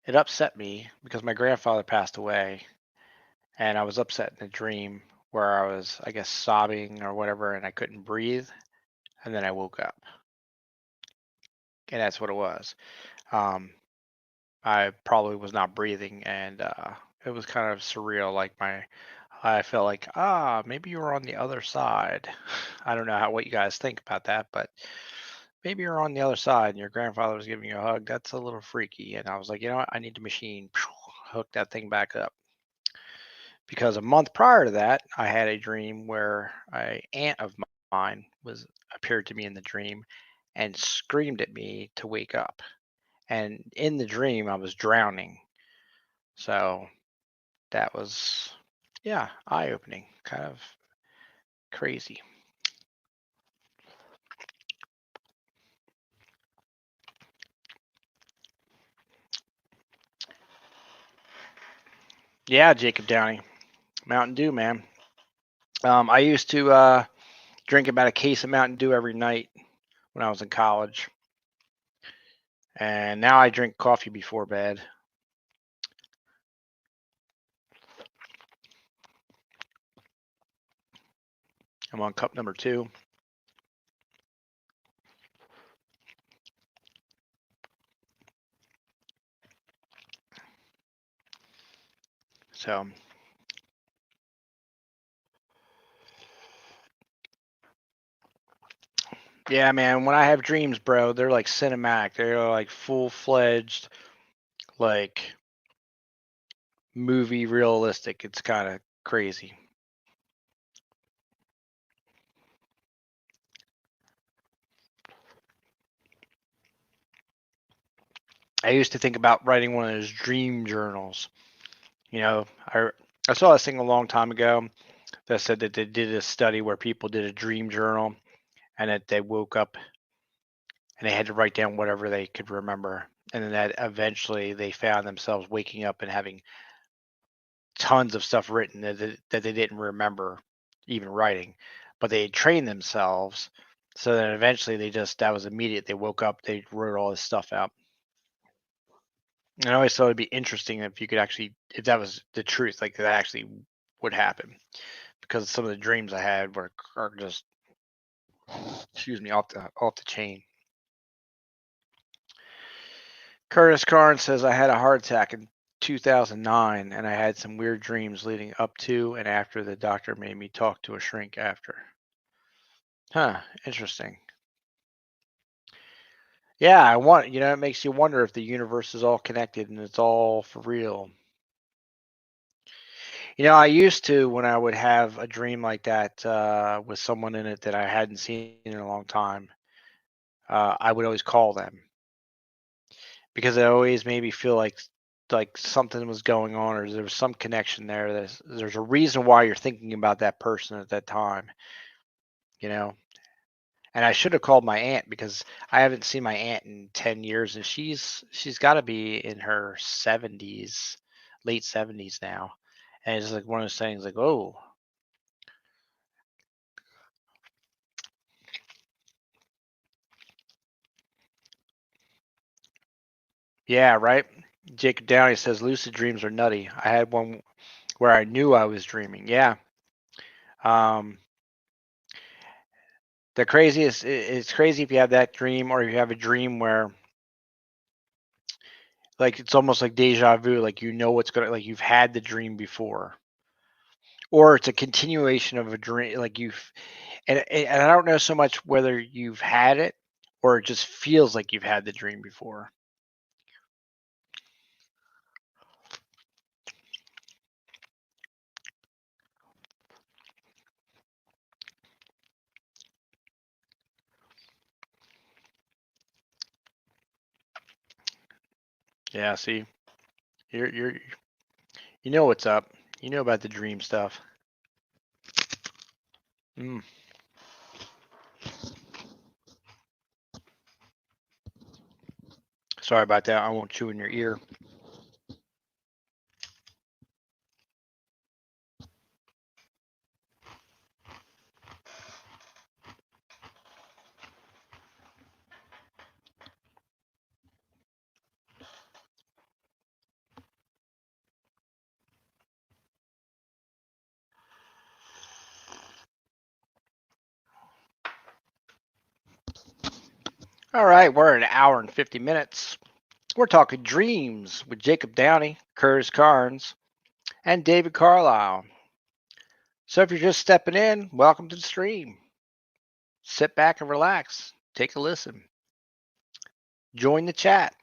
it upset me because my grandfather passed away. And I was upset in the dream where I was, I guess, sobbing or whatever, and I couldn't breathe. And then I woke up. And that's what it was. Um, I probably was not breathing, and it was kind of surreal. I felt like, maybe you were on the other side. I don't know what you guys think about that, but maybe you're on the other side and your grandfather was giving you a hug. That's a little freaky. And I was like, you know what? I need the machine. Hook that thing back up. Because a month prior to that, I had a dream where a aunt of mine was appeared to me in the dream and screamed at me to wake up. And in the dream, I was drowning. So that was, yeah, eye opening, kind of crazy. Yeah, Jacob Downey, Mountain Dew, man. I used to drink about a case of Mountain Dew every night when I was in college. And now I drink coffee before bed. I'm on cup number 2. So, yeah, man, when I have dreams, bro, they're like cinematic. They're like full-fledged, like movie realistic. It's kind of crazy. I used to think about writing one of those dream journals. You know, I saw this thing a long time ago that said that they did a study where people did a dream journal and that they woke up and they had to write down whatever they could remember. And then that eventually they found themselves waking up and having tons of stuff written that they didn't remember even writing, but they had trained themselves. So then eventually that was immediate. They woke up, they wrote all this stuff out. And I always thought it'd be interesting if you could actually, if that was the truth, like that actually would happen. Because some of the dreams I had are just, excuse me, off the chain. Curtis Carnes says I had a heart attack in 2009 and I had some weird dreams leading up to and after the doctor made me talk to a shrink after. Huh, interesting. Yeah, it makes you wonder if the universe is all connected and it's all for real. I used to when I would have a dream like that with someone in it that I hadn't seen in a long time. I would always call them because it always made me feel like something was going on or there was some connection there. There's a reason why you're thinking about that person at that time, you know. And I should have called my aunt because I haven't seen my aunt in 10 years and she's got to be in her 70s, late 70s now. And it's like one of those things like, "Oh, yeah, right." Jacob Downey says lucid dreams are nutty. I had one where I knew I was dreaming. Yeah. Um, the craziest, it's crazy if you have that dream or you have a dream where like it's almost like deja vu, like what's going to, like you've had the dream before. Or it's a continuation of a dream, like and I don't know so much whether you've had it or it just feels like you've had the dream before. Yeah, see, you're you know what's up. You know about the dream stuff. Mm, sorry about that. I won't chew in your ear. All right, we're at an hour and 50 minutes. We're talking dreams with Jacob Downey, Curtis Carnes, and David Carlisle. So if you're just stepping in, welcome to the stream. Sit back and relax. Take a listen. Join the chat.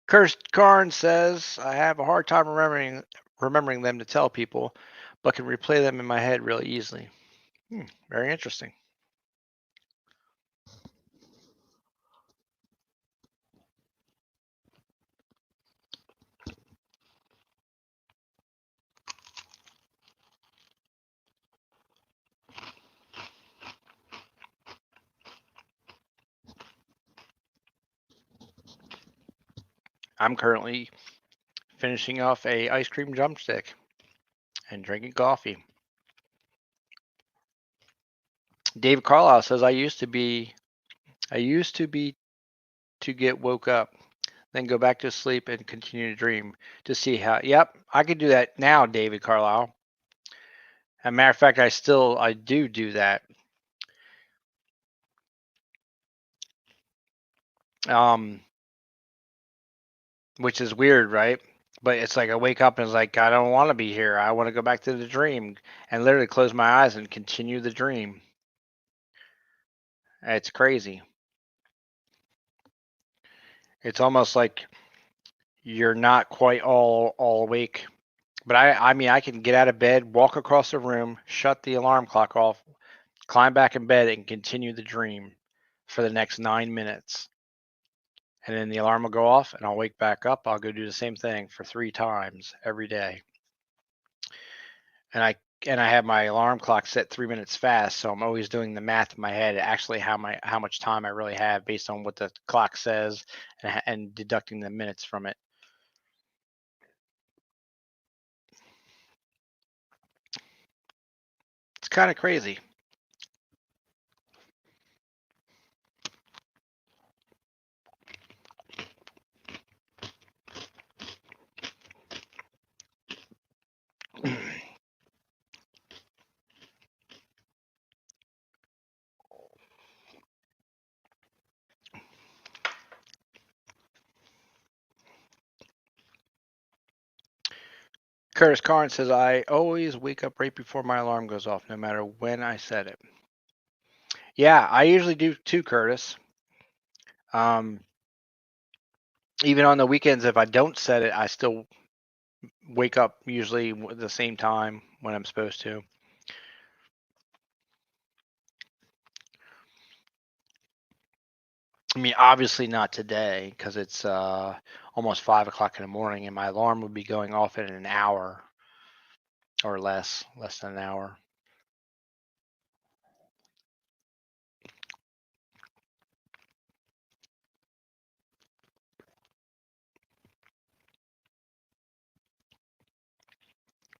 Curtis Carnes says, I have a hard time remembering them to tell people, but can replay them in my head really easily. Very interesting. I'm currently finishing off a ice cream drumstick and drinking coffee. David Carlisle says I used to be to get woke up, then go back to sleep and continue to dream to see how. Yep, I could do that now, David Carlisle. As a matter of fact, I do that. Um, which is weird, right? But it's like I wake up and it's like I don't want to be here. I want to go back to the dream and literally close my eyes and continue the dream. It's crazy. It's almost like you're not quite all awake. But I mean I can get out of bed, walk across the room, shut the alarm clock off, climb back in bed and continue the dream for the next 9 minutes. And then the alarm will go off and I'll wake back up. I'll go do the same thing for 3 times every day. And I have my alarm clock set 3 minutes fast, so I'm always doing the math in my head, actually how much time I really have based on what the clock says, and deducting the minutes from it. It's kind of crazy. Curtis Carnes says I always wake up right before my alarm goes off, no matter when I set it. Yeah, I usually do too, Curtis. Um, Even on the weekends, if I don't set it, I still wake up usually at the same time when I'm supposed to. I mean, obviously not today because it's almost 5 o'clock in the morning, and my alarm would be going off in an hour or less than an hour.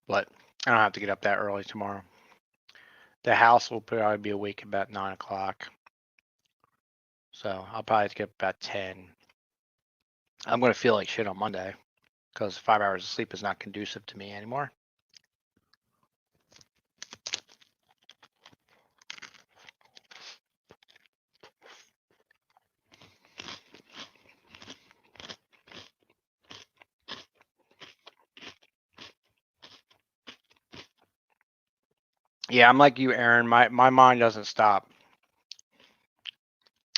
But I don't have to get up that early tomorrow. The house will probably be awake about 9 o'clock, so I'll probably have to get up about 10. I'm gonna feel like shit on Monday because 5 hours of sleep is not conducive to me anymore. Yeah, I'm like you, Aaron. My mind doesn't stop.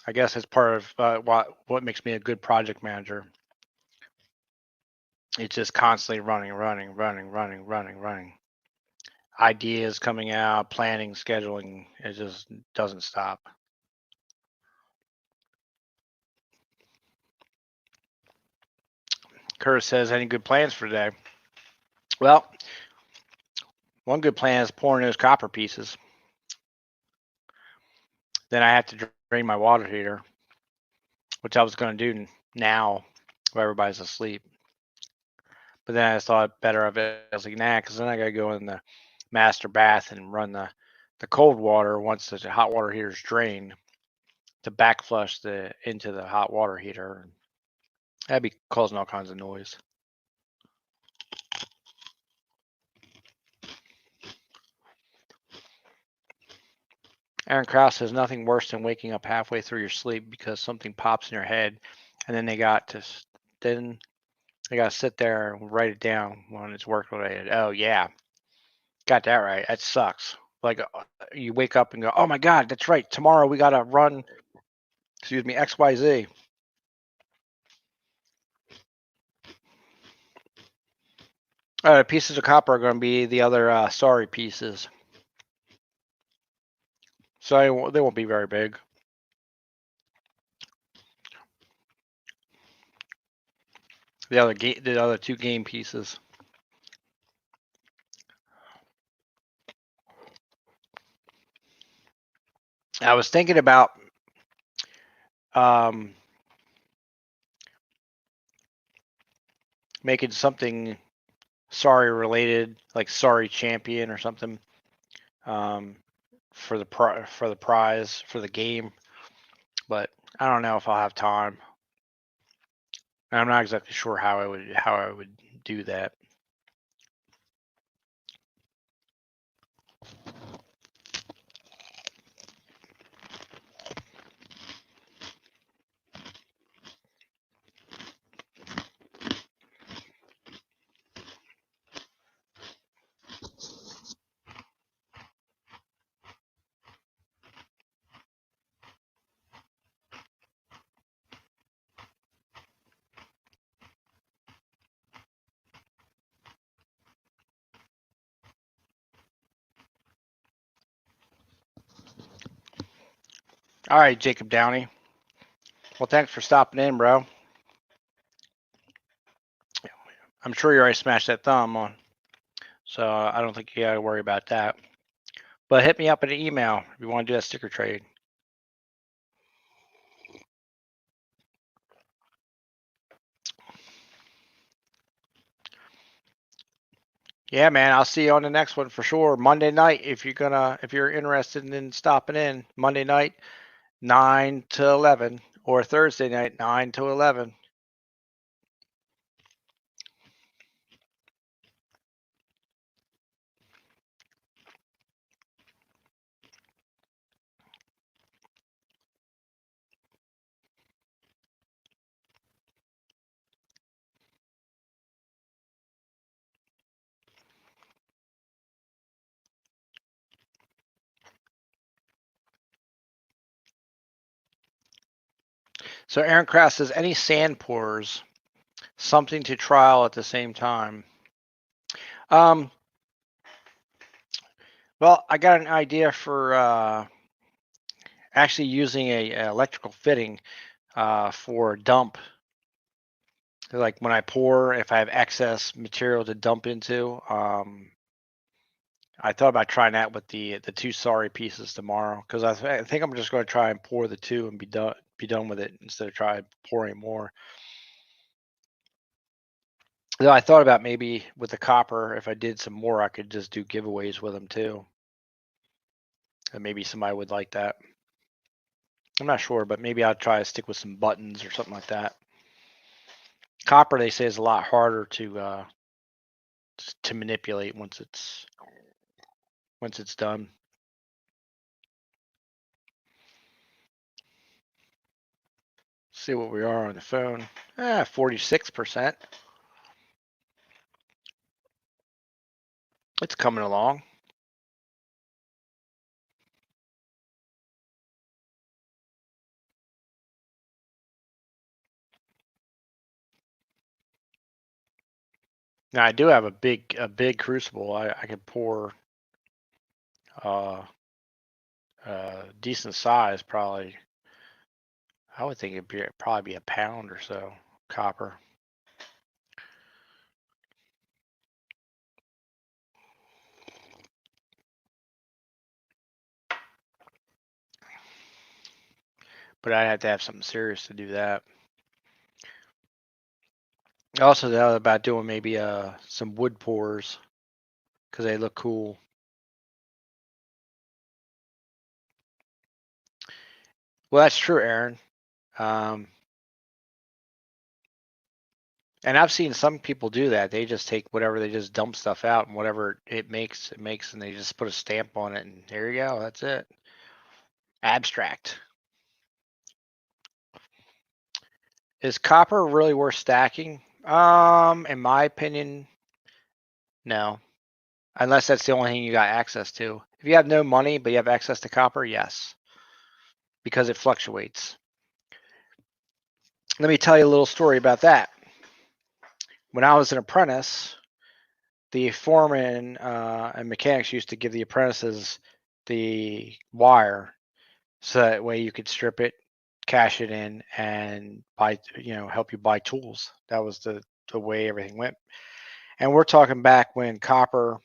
I guess it's part of what makes me a good project manager. It's just constantly running. Ideas coming out, planning, scheduling. It just doesn't stop. Curtis says, any good plans for today? Well, one good plan is pouring those copper pieces. Then I have to drain my water heater, which I was going to do now while everybody's asleep. But then I thought better of it. I was like, nah, because then I got to go in the master bath and run the cold water once the hot water heater is drained to backflush into the hot water heater. That'd be causing all kinds of noise. Aaron Krause says nothing worse than waking up halfway through your sleep because something pops in your head, and then they got to sit there and write it down when it's work related. Oh yeah, got that right. That sucks. Like you wake up and go, oh my god, that's right. Tomorrow we gotta run. Excuse me, XYZ. Pieces of copper are going to be the other sorry pieces. So they won't be very big. The other two game pieces. I was thinking about um, making something sorry related, like sorry champion or something, um, for the prize for the game. But I don't know if I'll have time. I'm not exactly sure how I would do that. All right, Jacob Downey. Well, thanks for stopping in, bro. I'm sure you already smashed that thumb on, so I don't think you got to worry about that. But hit me up in an email if you want to do that sticker trade. Yeah, man, I'll see you on the next one for sure. Monday night, if you're interested in stopping in, Monday night, 9 to 11, or Thursday night, 9 to 11. So Aaron Kraft says, any sand pours, something to trial at the same time. Um, well, I got an idea for actually using a electrical fitting for dump. Like when I pour, if I have excess material to dump into, I thought about trying that with the two sorry pieces tomorrow because I think I'm just going to try and pour the two and be done with it instead of try pouring more. Though I thought about maybe with the copper, if I did some more, I could just do giveaways with them too, and maybe somebody would like that. I'm not sure, but maybe I'll try to stick with some buttons or something like that. Copper, they say, is a lot harder to manipulate once it's done. See what we are on the phone. 46%. It's coming along. Now I do have a big crucible. I could pour uh decent size, probably. I would think probably be a pound or so copper. But I'd have to have something serious to do that. I also thought about doing maybe some wood pours because they look cool. Well, that's true, Aaron. Um, and I've seen some people do that. They just take whatever, they just dump stuff out, and whatever it makes, and they just put a stamp on it, and there you go. That's it. Abstract. Is copper really worth stacking? In my opinion, no. Unless that's the only thing you got access to. If you have no money but you have access to copper, yes, because it fluctuates. Let me tell you a little story about that. When I was an apprentice, the foreman and mechanics used to give the apprentices the wire so that way you could strip it, cash it in, and help you buy tools. That was the way everything went. And we're talking back when copper,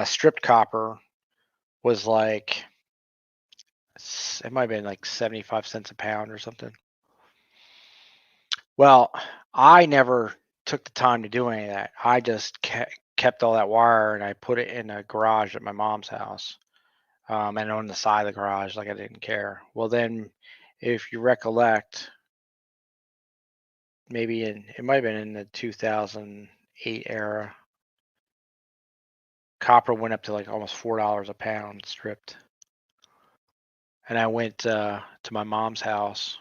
stripped copper, was like, it might have been like 75 cents a pound or something. Well, I never took the time to do any of that. I just kept all that wire and I put it in a garage at my mom's house, and on the side of the garage, like I didn't care. Well, then, if you recollect, maybe it might have been in the 2008 era, copper went up to like almost $4 a pound stripped. And I went to my mom's house,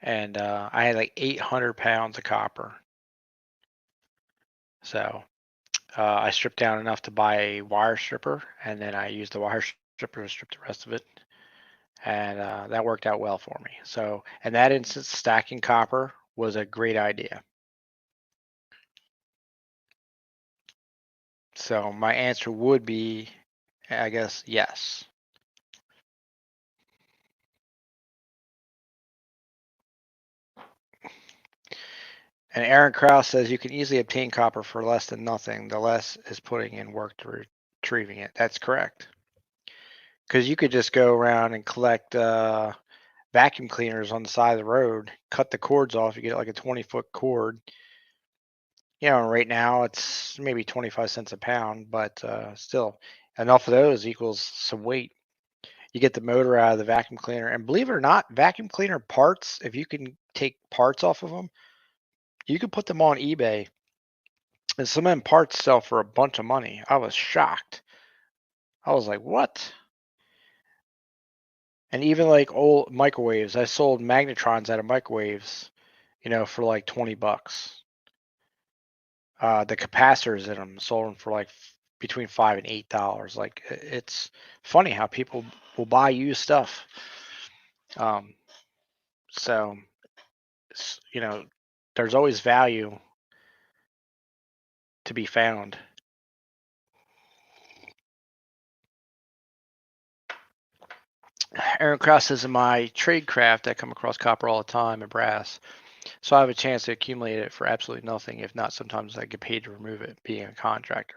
and I had like 800 pounds of copper. So I stripped down enough to buy a wire stripper, and then I used the wire stripper to strip the rest of it, and that worked out well for me. So in that instance, stacking copper was a great idea. So my answer would be, I guess, yes. And Aaron Krause says you can easily obtain copper for less than nothing. The less is putting in work to retrieving it. That's correct. Because you could just go around and collect vacuum cleaners on the side of the road, cut the cords off. You get like a 20-foot cord. Right now it's maybe 25 cents a pound, but still, enough of those equals some weight. You get the motor out of the vacuum cleaner, and believe it or not, vacuum cleaner parts, if you can take parts off of them, you can put them on eBay, and some of them parts sell for a bunch of money. I was shocked. I was like, what? And even like old microwaves, I sold magnetrons out of microwaves, for like $20. The capacitors in them sold them for like between $5 and $8. Like, it's funny how people will buy used stuff. Um, so there's always value to be found. Aaron Krause says in my trade craft, I come across copper all the time and brass. So I have a chance to accumulate it for absolutely nothing. If not, sometimes I get paid to remove it, being a contractor.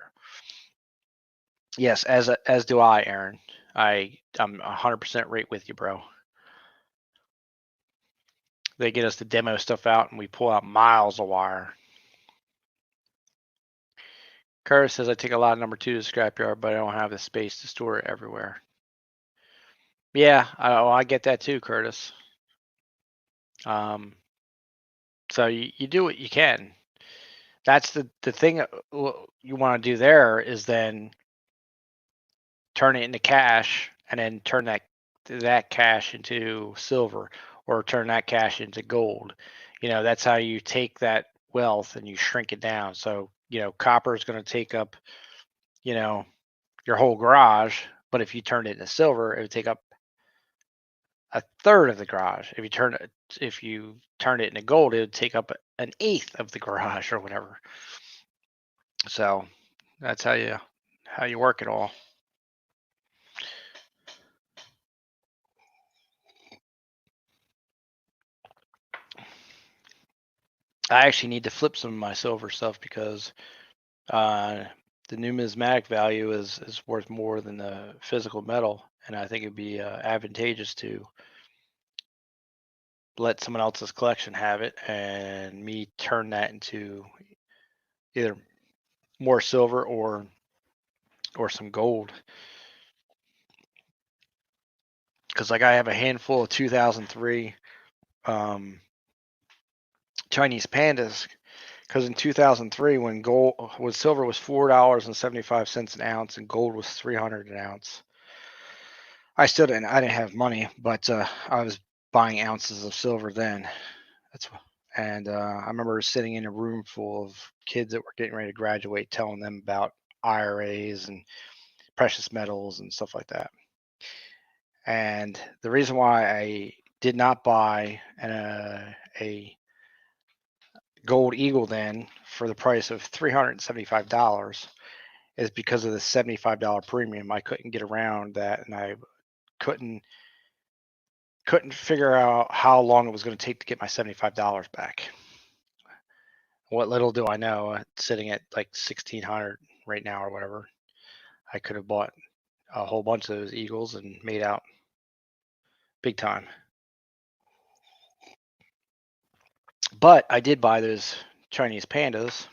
Yes, as do I, Aaron. I'm 100% right with you, bro. They get us to demo stuff out, and we pull out miles of wire. Curtis says I take a lot of number 2 to the scrapyard, but I don't have the space to store it everywhere. Yeah, I get that too, Curtis. So you do what you can. That's the thing you want to do there is then turn it into cash and then turn that cash into silver or turn that cash into gold. That's how you take that wealth and you shrink it down. So, copper is going to take up, your whole garage, but if you turn it into silver, it would take up a third of the garage. If you turn it into gold, it would take up an eighth of the garage or whatever. So that's how you work it all. I actually need to flip some of my silver stuff because the numismatic value is worth more than the physical metal, and I think it'd be advantageous to let someone else's collection have it and me turn that into either more silver or some gold. Because like I have a handful of 2003 Chinese pandas. Because in 2003, when silver was $4.75 an ounce and gold was 300 an ounce, I didn't have money, but I was buying ounces of silver then. And I remember sitting in a room full of kids that were getting ready to graduate, telling them about IRAs and precious metals and stuff like that. And the reason why I did not buy a gold eagle then for the price of $375 is because of the $75 premium. I couldn't get around that, and I couldn't figure out how long it was going to take to get my $75 back. What little do I know, sitting at like 1600 right now or whatever, I could have bought a whole bunch of those eagles and made out big time. But I did buy those Chinese pandas,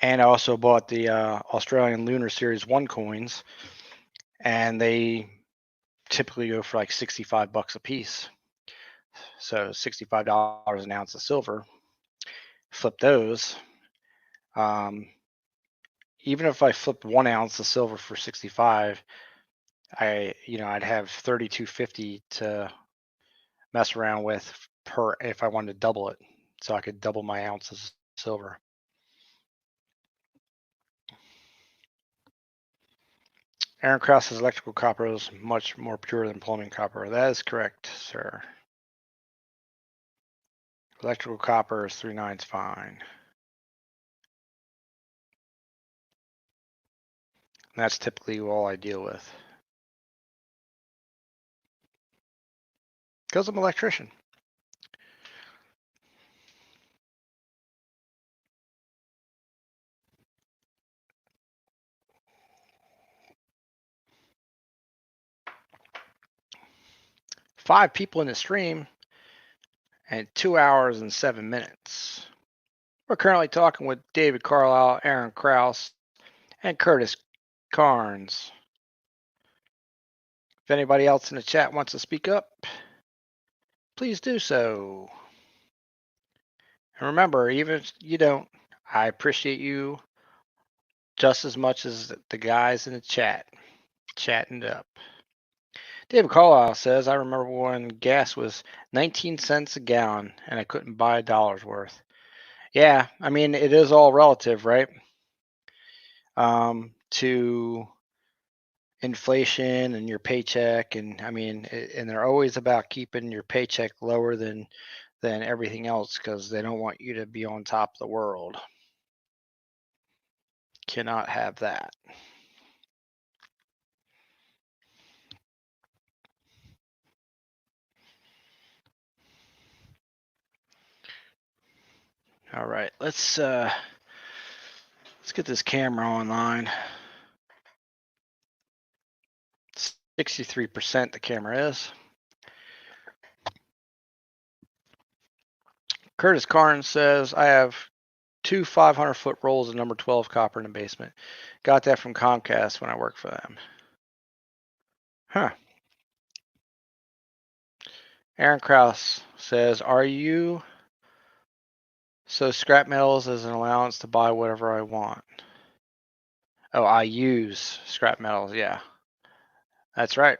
and I also bought the Australian Lunar Series 1 coins, and they typically go for like $65 a piece. So $65 an ounce of silver. Flip those. Even if I flipped 1 ounce of silver for 65, I'd have 3250 to mess around with per if I wanted to double it, so I could double my ounces of silver. Aaron Krause says electrical copper is much more pure than plumbing copper. That is correct, sir. Electrical copper is 3/9 fine. And that's typically all I deal with. Because I'm an electrician. Five people in the stream and 2 hours and 7 minutes. We're currently talking with David Carlisle, Aaron Krause, and Curtis Carnes. If anybody else in the chat wants to speak up, please do so. And remember, even if you don't, I appreciate you just as much as the guys in the chat chatting it up. David Carlisle says, I remember when gas was 19 cents a gallon and I couldn't buy a dollar's worth. Yeah, I mean, it is all relative, right? To inflation and your paycheck, and I mean, and they're always about keeping your paycheck lower than everything else because they don't want you to be on top of the world. Cannot have that. All right, let's get this camera online. 63% the camera is. Curtis Carnes says, I have two 500-foot rolls of number 12 copper in the basement. Got that from Comcast when I worked for them. Huh. Aaron Krause says, are you so scrap metals as an allowance to buy whatever I want? Oh, I use scrap metals. Yeah, that's right.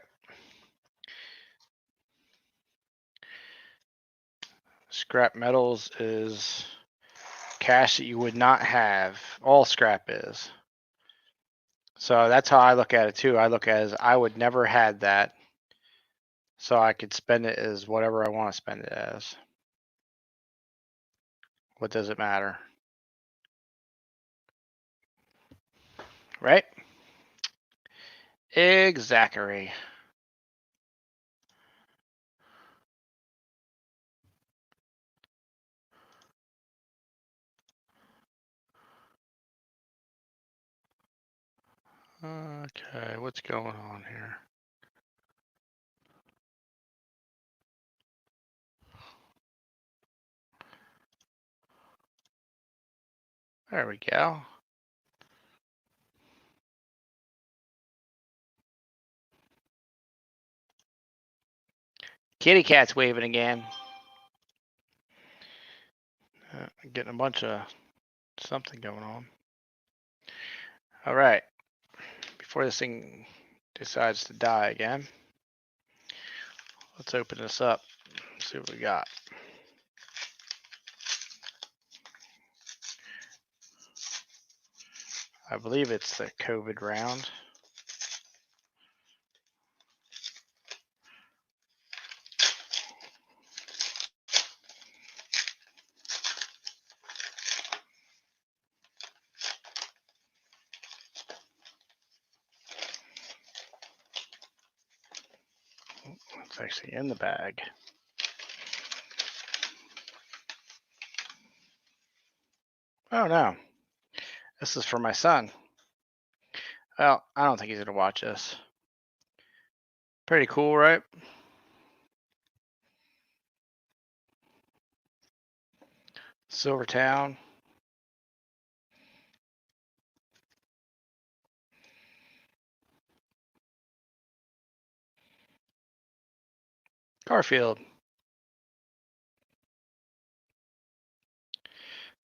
Scrap metals is cash that you would not have. All scrap is. So that's how I look at it too. I look at it as I would never had that, so I could spend it as whatever I want to spend it as. What does it matter? Right? Exactly. Okay, what's going on here? There we go. Kitty cat's waving again. Getting a bunch of something going on. All right. Before this thing decides to die again, let's open this up. See what we got. I believe it's the COVID round. It's actually in the bag. Oh no. This is for my son. Well, I don't think he's gonna watch this. Pretty cool, right? Silvertown. Garfield.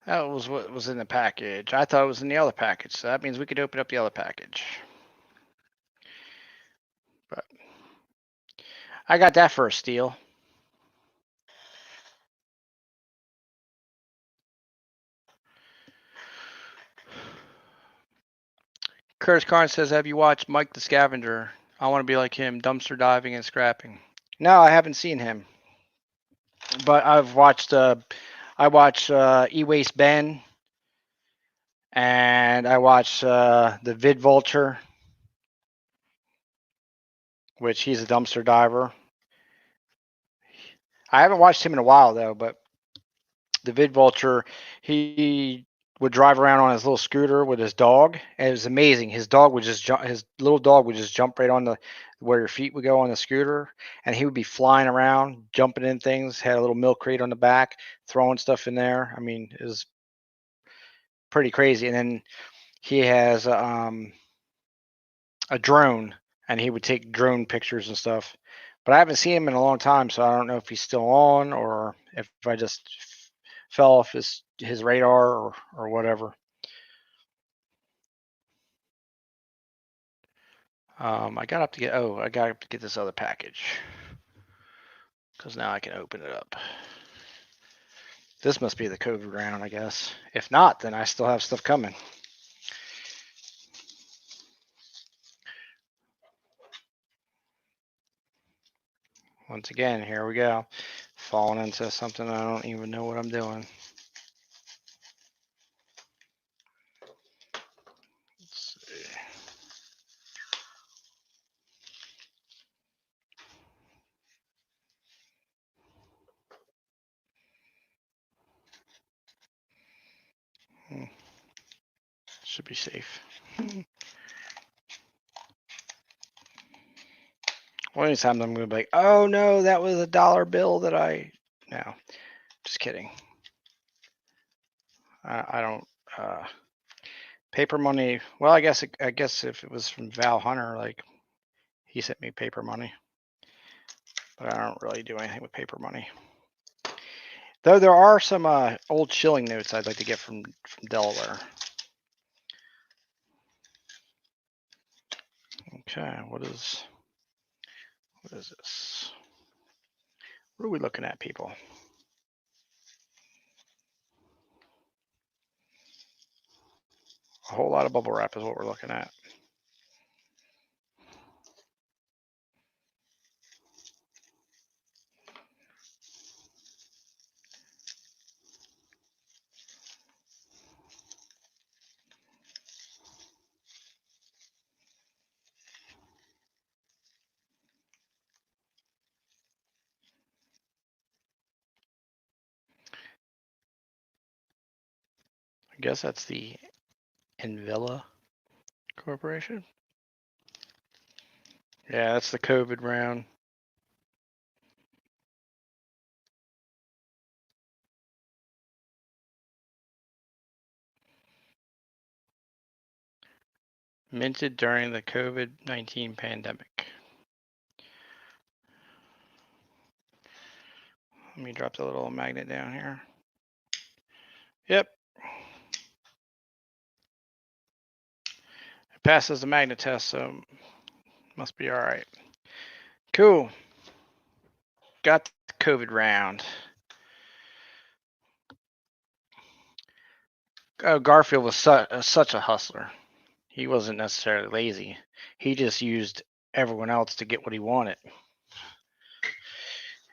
That was what was in the package. I thought it was in the other package, so that means we could open up the other package. But I got that for a steal. Curtis Carnes says, have you watched Mike the Scavenger? I want to be like him, dumpster diving and scrapping. No, I haven't seen him. But I've watched E-Waste Ben, and I watched the Vid Vulture, which he's a dumpster diver. I haven't watched him in a while though, but the Vid Vulture, he would drive around on his little scooter with his dog, and it was amazing. His dog would just jump. His little dog would just jump right on the where your feet would go on the scooter, and he would be flying around, jumping in things. Had a little milk crate on the back, throwing stuff in there. I mean, it was pretty crazy. And then he has a drone, and he would take drone pictures and stuff. But I haven't seen him in a long time, so I don't know if he's still on or if I just fell off his radar or whatever. I got up to get this other package because now I can open it up. This must be the COVID round, I guess. If not, then I still have stuff coming. Once again, here we go. Falling into something I don't even know what I'm doing. Let's see. Should be safe. Well, anytime I'm going to be like, oh no, that was a dollar bill that I. No, just kidding. I don't. Paper money. Well, I guess if it was from Val Hunter, like he sent me paper money, but I don't really do anything with paper money. Though there are some old shilling notes I'd like to get from Delaware. Okay, what is this? What are we looking at, people? A whole lot of bubble wrap is what we're looking at. I guess that's the Envilla Corporation. Yeah, that's the COVID round. Minted during the COVID-19 pandemic. Let me drop the little magnet down here. Yep. It passes the magnet test, so must be all right. Cool. Got the COVID round. Garfield was such a hustler. He wasn't necessarily lazy. He just used everyone else to get what he wanted.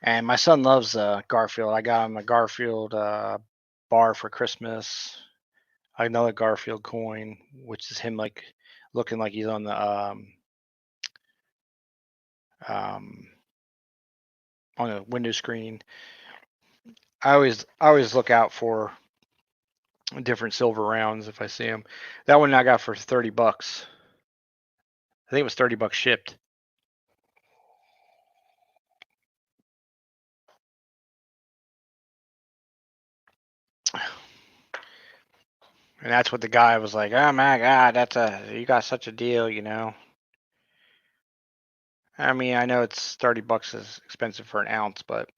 And my son loves Garfield. I got him a Garfield bar for Christmas. Another Garfield coin, which is him like looking like he's on the on a window screen. I always look out for different silver rounds if I see them. That one I got for $30. I think it was $30 shipped. And that's what the guy was like, oh my God, you got such a deal, you know. I mean, I know it's $30 is expensive for an ounce, but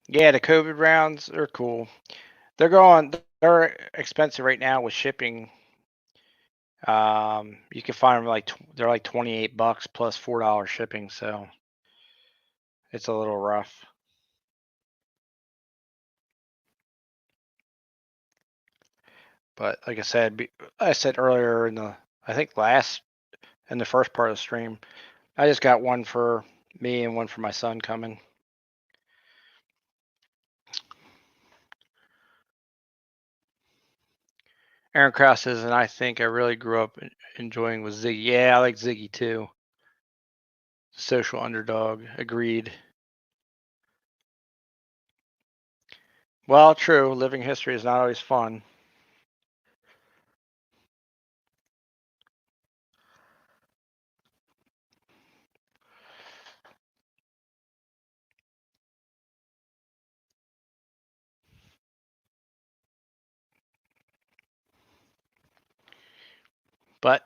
yeah, the COVID rounds are cool. They're expensive right now with shipping. You can find them they're like $28 plus $4 shipping, so it's a little rough. But like I said earlier I think in the first part of the stream, I just got one for me and one for my son coming. Aaron Krause says, and I think I really grew up enjoying with Ziggy. Yeah, I like Ziggy too. Social underdog. Agreed. Well, true. Living history is not always fun. But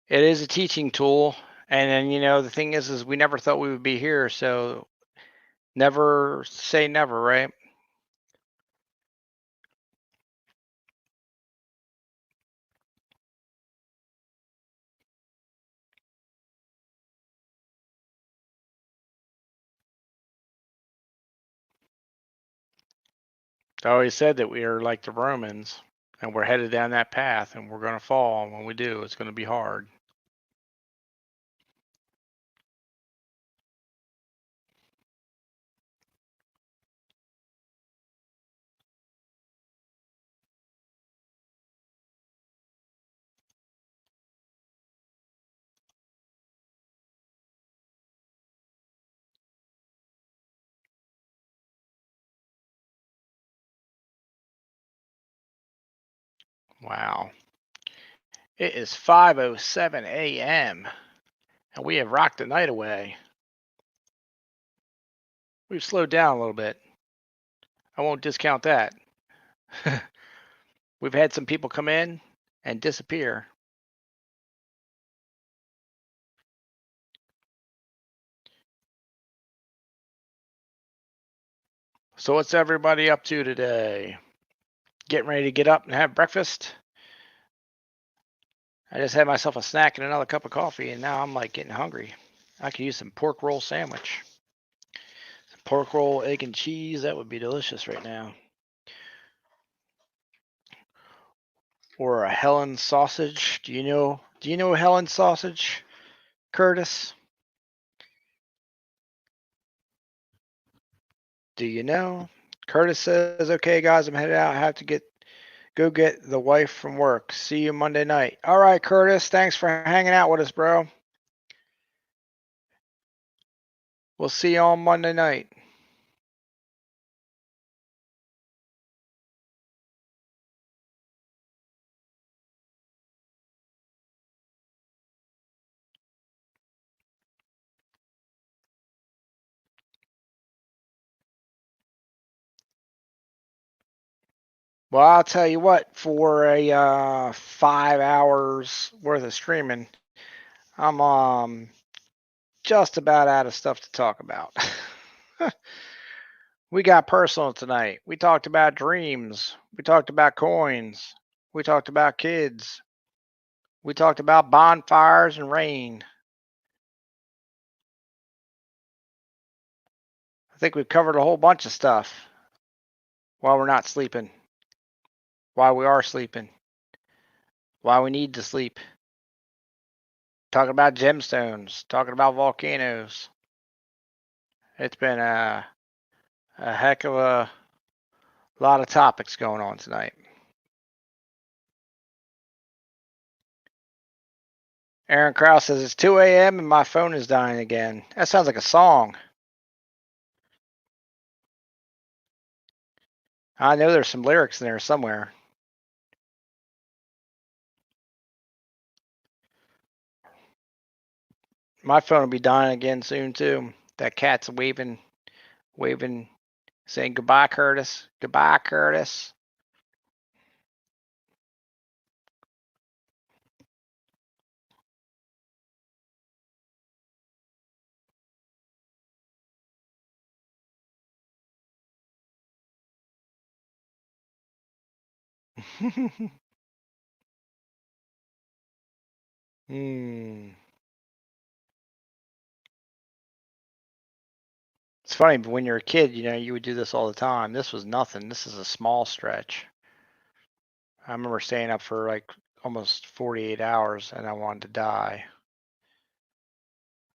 it is a teaching tool. And then, the thing is we never thought we would be here. So never say never, right? I always said that we are like the Romans and we're headed down that path and we're going to fall. And when we do, it's going to be hard. Wow. It is 5:07 a.m. and we have rocked the night away. We've slowed down a little bit. I won't discount that. We've had some people come in and disappear. So what's everybody up to today? Getting ready to get up and have breakfast? I just had myself a snack and another cup of coffee, and now I'm like getting hungry. I could use some pork roll sandwich. Some pork roll, egg and cheese, that would be delicious right now. Or a Helen sausage. Do you know Helen sausage, Curtis? Do you know? Curtis says, "Okay, guys, I'm headed out. I have to go get the wife from work. See you Monday night." All right, Curtis. Thanks for hanging out with us, bro. We'll see you on Monday night. Well, I'll tell you what. For a 5 hours worth of streaming, I'm just about out of stuff to talk about. We got personal tonight. We talked about dreams. We talked about coins. We talked about kids. We talked about bonfires and rain. I think we've covered a whole bunch of stuff while we're not sleeping, while we are sleeping, while we need to sleep. Talking about gemstones, talking about volcanoes. It's been a heck of a lot of topics going on tonight. Aaron Krause says it's 2 a.m. and my phone is dying again. That sounds like a song. I know there's some lyrics in there somewhere. My phone will be dying again soon too. That cat's waving, saying goodbye, Curtis. Goodbye, Curtis. Hmm. It's funny, but when you're a kid, you would do this all the time. This was nothing. This is a small stretch. I remember staying up for like almost 48 hours and I wanted to die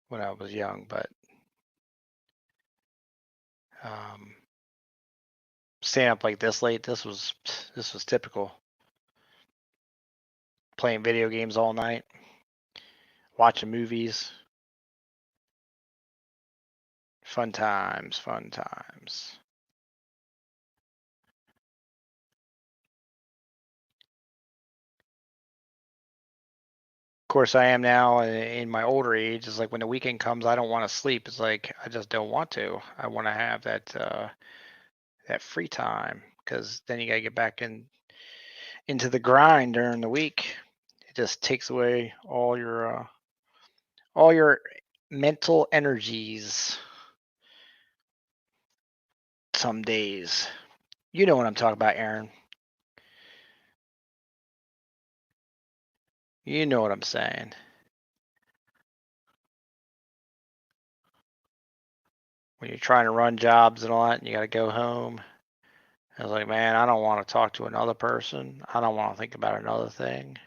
when I was young, but um, staying up like this late, this was typical. Playing video games all night, watching movies. Fun times, fun times. Of course, I am now in my older age. It's like when the weekend comes, I don't want to sleep. It's like I just don't want to. I want to have that free time because then you gotta get back into the grind during the week. It just takes away all your mental energies some days. You know what I'm talking about, Aaron. You know what I'm saying. When you're trying to run jobs and all that, and you got to go home. I was like, man, I don't want to talk to another person. I don't want to think about another thing.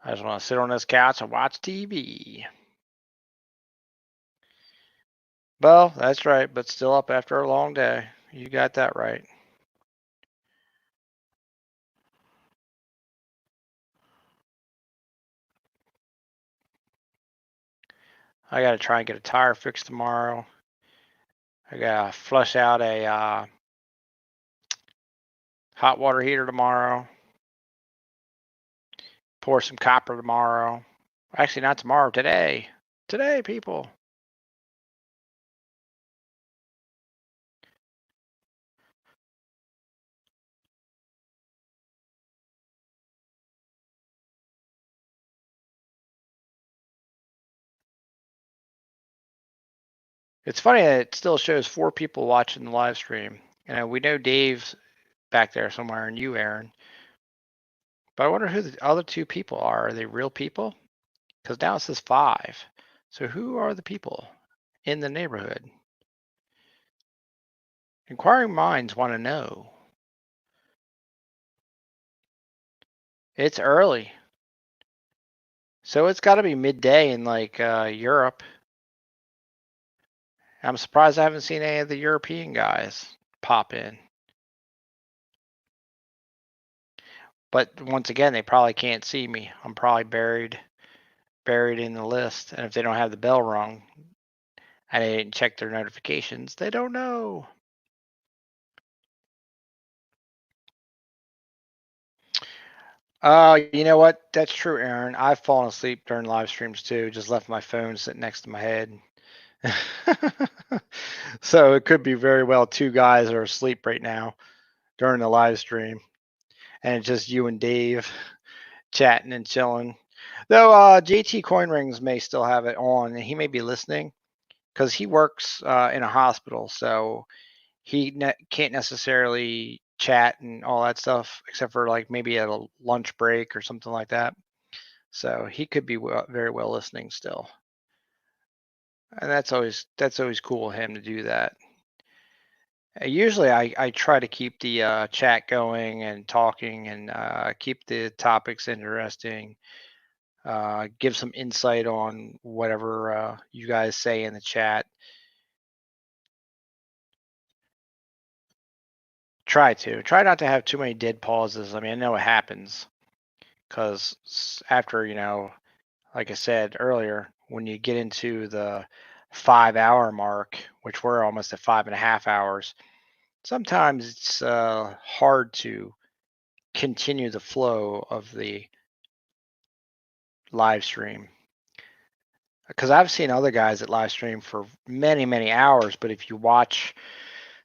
I just want to sit on this couch and watch TV. Well, that's right, but still up after a long day. You got that right. I got to try and get a tire fixed tomorrow. I got to flush out a hot water heater tomorrow. Pour some copper tomorrow. Actually, not tomorrow. Today. Today, people. It's funny that it still shows 4 people watching the live stream. We know Dave's back there somewhere, and you, Aaron. But I wonder who the other 2 people are. Are they real people? Because now it says 5. So who are the people in the neighborhood? Inquiring minds want to know. It's early. So it's got to be midday in like Europe. I'm surprised I haven't seen any of the European guys pop in. But once again, they probably can't see me. I'm probably buried in the list. And if they don't have the bell rung and they didn't check their notifications, they don't know. You know what? That's true, Aaron. I've fallen asleep during live streams too. Just left my phone sitting next to my head. So it could be very well 2 guys are asleep right now during the live stream, and it's just you and Dave chatting and chilling. Though JT Coin Rings may still have it on, and he may be listening because he works in a hospital, so he can't necessarily chat and all that stuff except for like maybe at a lunch break or something like that. So he could be very well listening still, and that's always cool of him to do that. Usually, I try to keep the chat going and talking and keep the topics interesting. Give some insight on whatever you guys say in the chat. Try not to have too many dead pauses. I mean, I know it happens because after like I said earlier, when you get into the 5 hour mark, which we're almost at 5.5 hours, sometimes it's hard to continue the flow of the live stream because I've seen other guys that live stream for many hours, but if you watch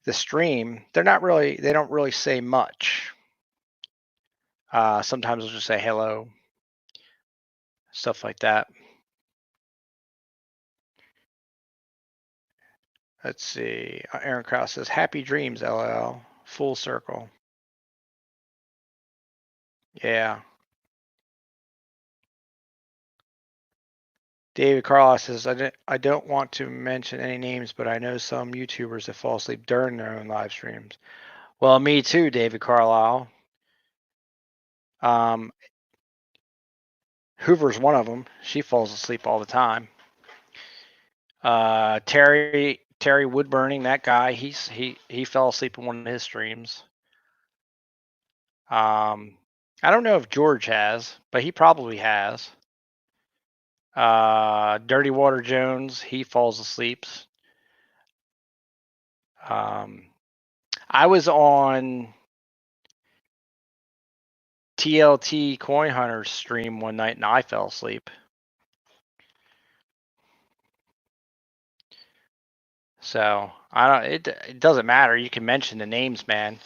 the stream, they don't really say much. Sometimes they'll just say hello, stuff like that. Let's see. Aaron Krause says, "Happy dreams, LL." Full circle. Yeah. David Carlos says, I don't want to mention any names, but I know some YouTubers that fall asleep during their own live streams. Well, me too, David Carlisle. Hoover's one of them. She falls asleep all the time. Terry Woodburning, that guy, he fell asleep in one of his streams. I don't know if George has, but he probably has. Dirty Water Jones, he falls asleep. I was on TLT Coin Hunter's stream one night and I fell asleep. So it doesn't matter. You can mention the names, man.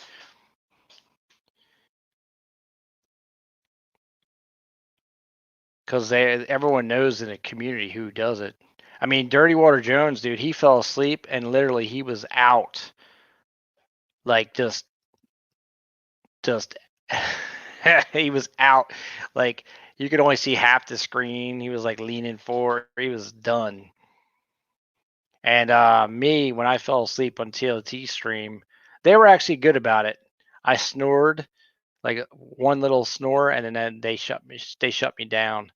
Because everyone knows in the community who does it. I mean, Dirty Water Jones, dude, he fell asleep and literally he was out, like just he was out, like you could only see half the screen. He was like leaning forward. He was done. And me, when I fell asleep on TLT stream, they were actually good about it. I snored like one little snore, and then they shut me down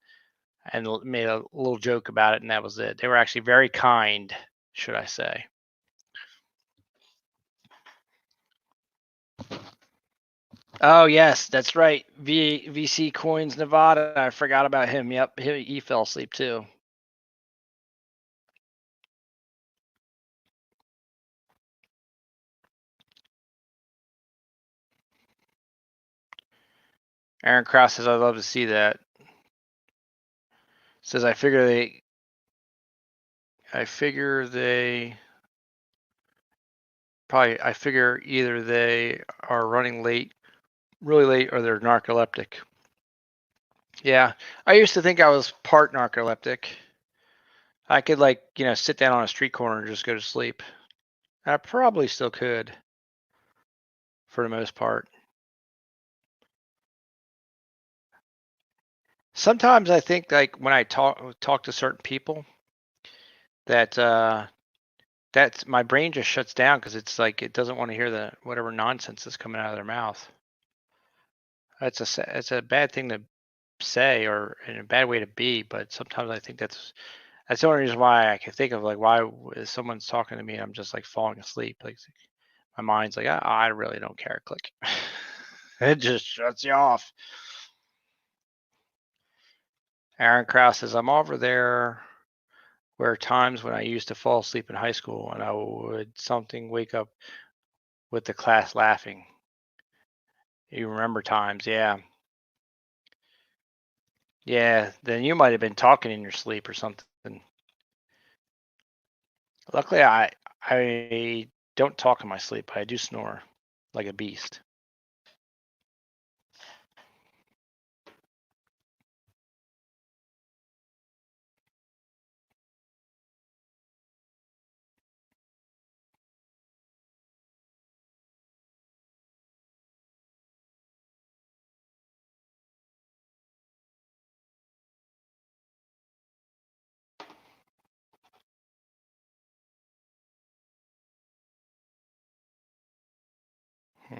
and made a little joke about it, and that was it. They were actually very kind, should I say. Oh yes, that's right. VC Coins Nevada. I forgot about him. Yep, he fell asleep too. Aaron Cross says, "I'd love to see that." Says I figure they probably, I figure either they are running late, really late, or they're narcoleptic. Yeah, I used to think I was part narcoleptic. I could sit down on a street corner and just go to sleep. I probably still could for the most part. Sometimes I think like when I talk to certain people that that's my brain just shuts down because it's like it doesn't want to hear the whatever nonsense is coming out of their mouth. It's a bad thing to say or in a bad way to be, but sometimes I think that's the only reason why I can think of like why if someone's talking to me and I'm just like falling asleep. Like my mind's like I really don't care. Click. It just shuts you off. Aaron Krause says I'm over there where times when I used to fall asleep in high school and I would something wake up with the class laughing. You remember times, yeah. Yeah, then you might have been talking in your sleep or something. Luckily, I don't talk in my sleep, but I do snore like a beast. Hmm.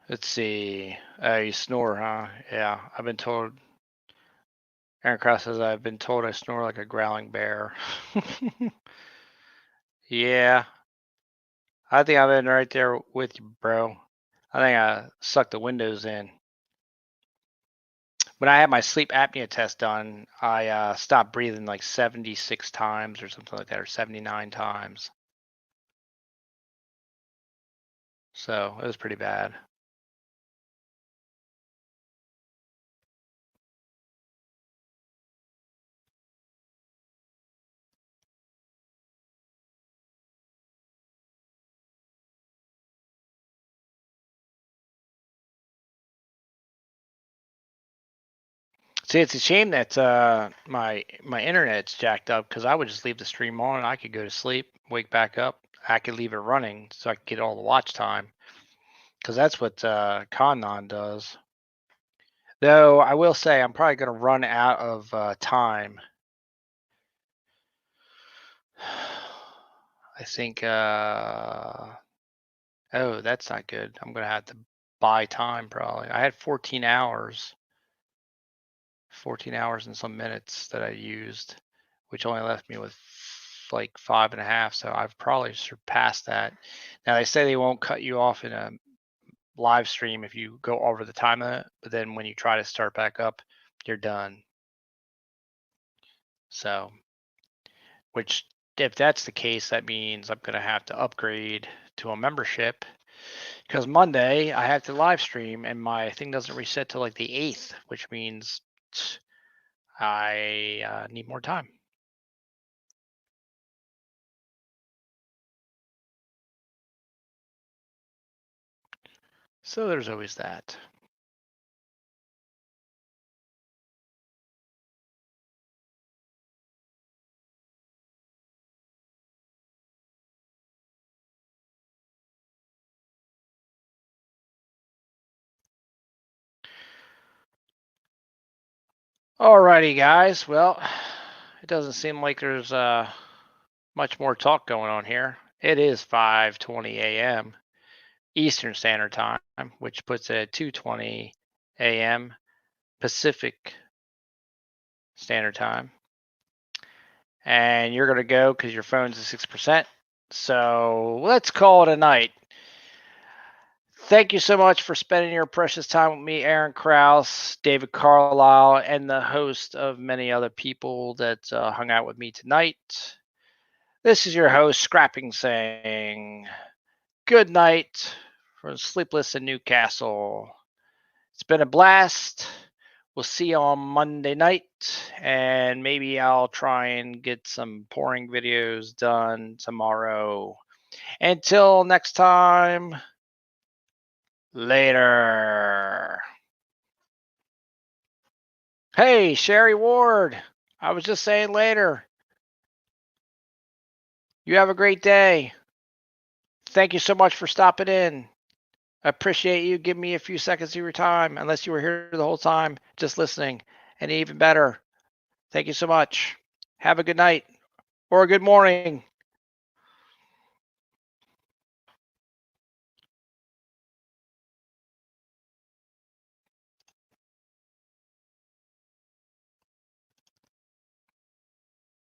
Let's see. You snore, huh? Yeah, I've been told. Aaron Cross says I've been told I snore like a growling bear. Yeah, I think I've been right there with you, bro. I think I sucked the windows in. When I had my sleep apnea test done, I stopped breathing like 76 times or something like that, or 79 times. So it was pretty bad. See, it's a shame that my internet's jacked up because I would just leave the stream on and I could go to sleep, wake back up. I could leave it running so I could get all the watch time because that's what Kannan does. Though I will say I'm probably going to run out of time. I think. Oh, that's not good. I'm going to have to buy time probably. I had 14 hours. 14 hours and some minutes that I used, which only left me with like 5.5. So I've probably surpassed that. Now they say they won't cut you off in a live stream if you go over the time limit, but then when you try to start back up, you're done. So, which if that's the case, that means I'm going to have to upgrade to a membership because Monday I have to live stream and my thing doesn't reset till like the 8th, which means I need more time. So there's always that. Alrighty, guys. Well, it doesn't seem like there's much more talk going on here. It is 5:20 a.m. Eastern Standard Time, which puts it at 2:20 a.m. Pacific Standard Time. And you're going to go because your phone's at 6%. So let's call it a night. Thank you so much for spending your precious time with me, Aaron Krause, David Carlisle, and the host of many other people that hung out with me tonight. This is your host, Scrapping, saying good night from Sleepless in Newcastle. It's been a blast. We'll see you on Monday night, and maybe I'll try and get some pouring videos done tomorrow. Until next time, later. Hey, Sherry Ward. I was just saying later. You have a great day. Thank you so much for stopping in. I appreciate you giving me a few seconds of your time, unless you were here the whole time just listening. And even better, thank you so much. Have a good night or a good morning.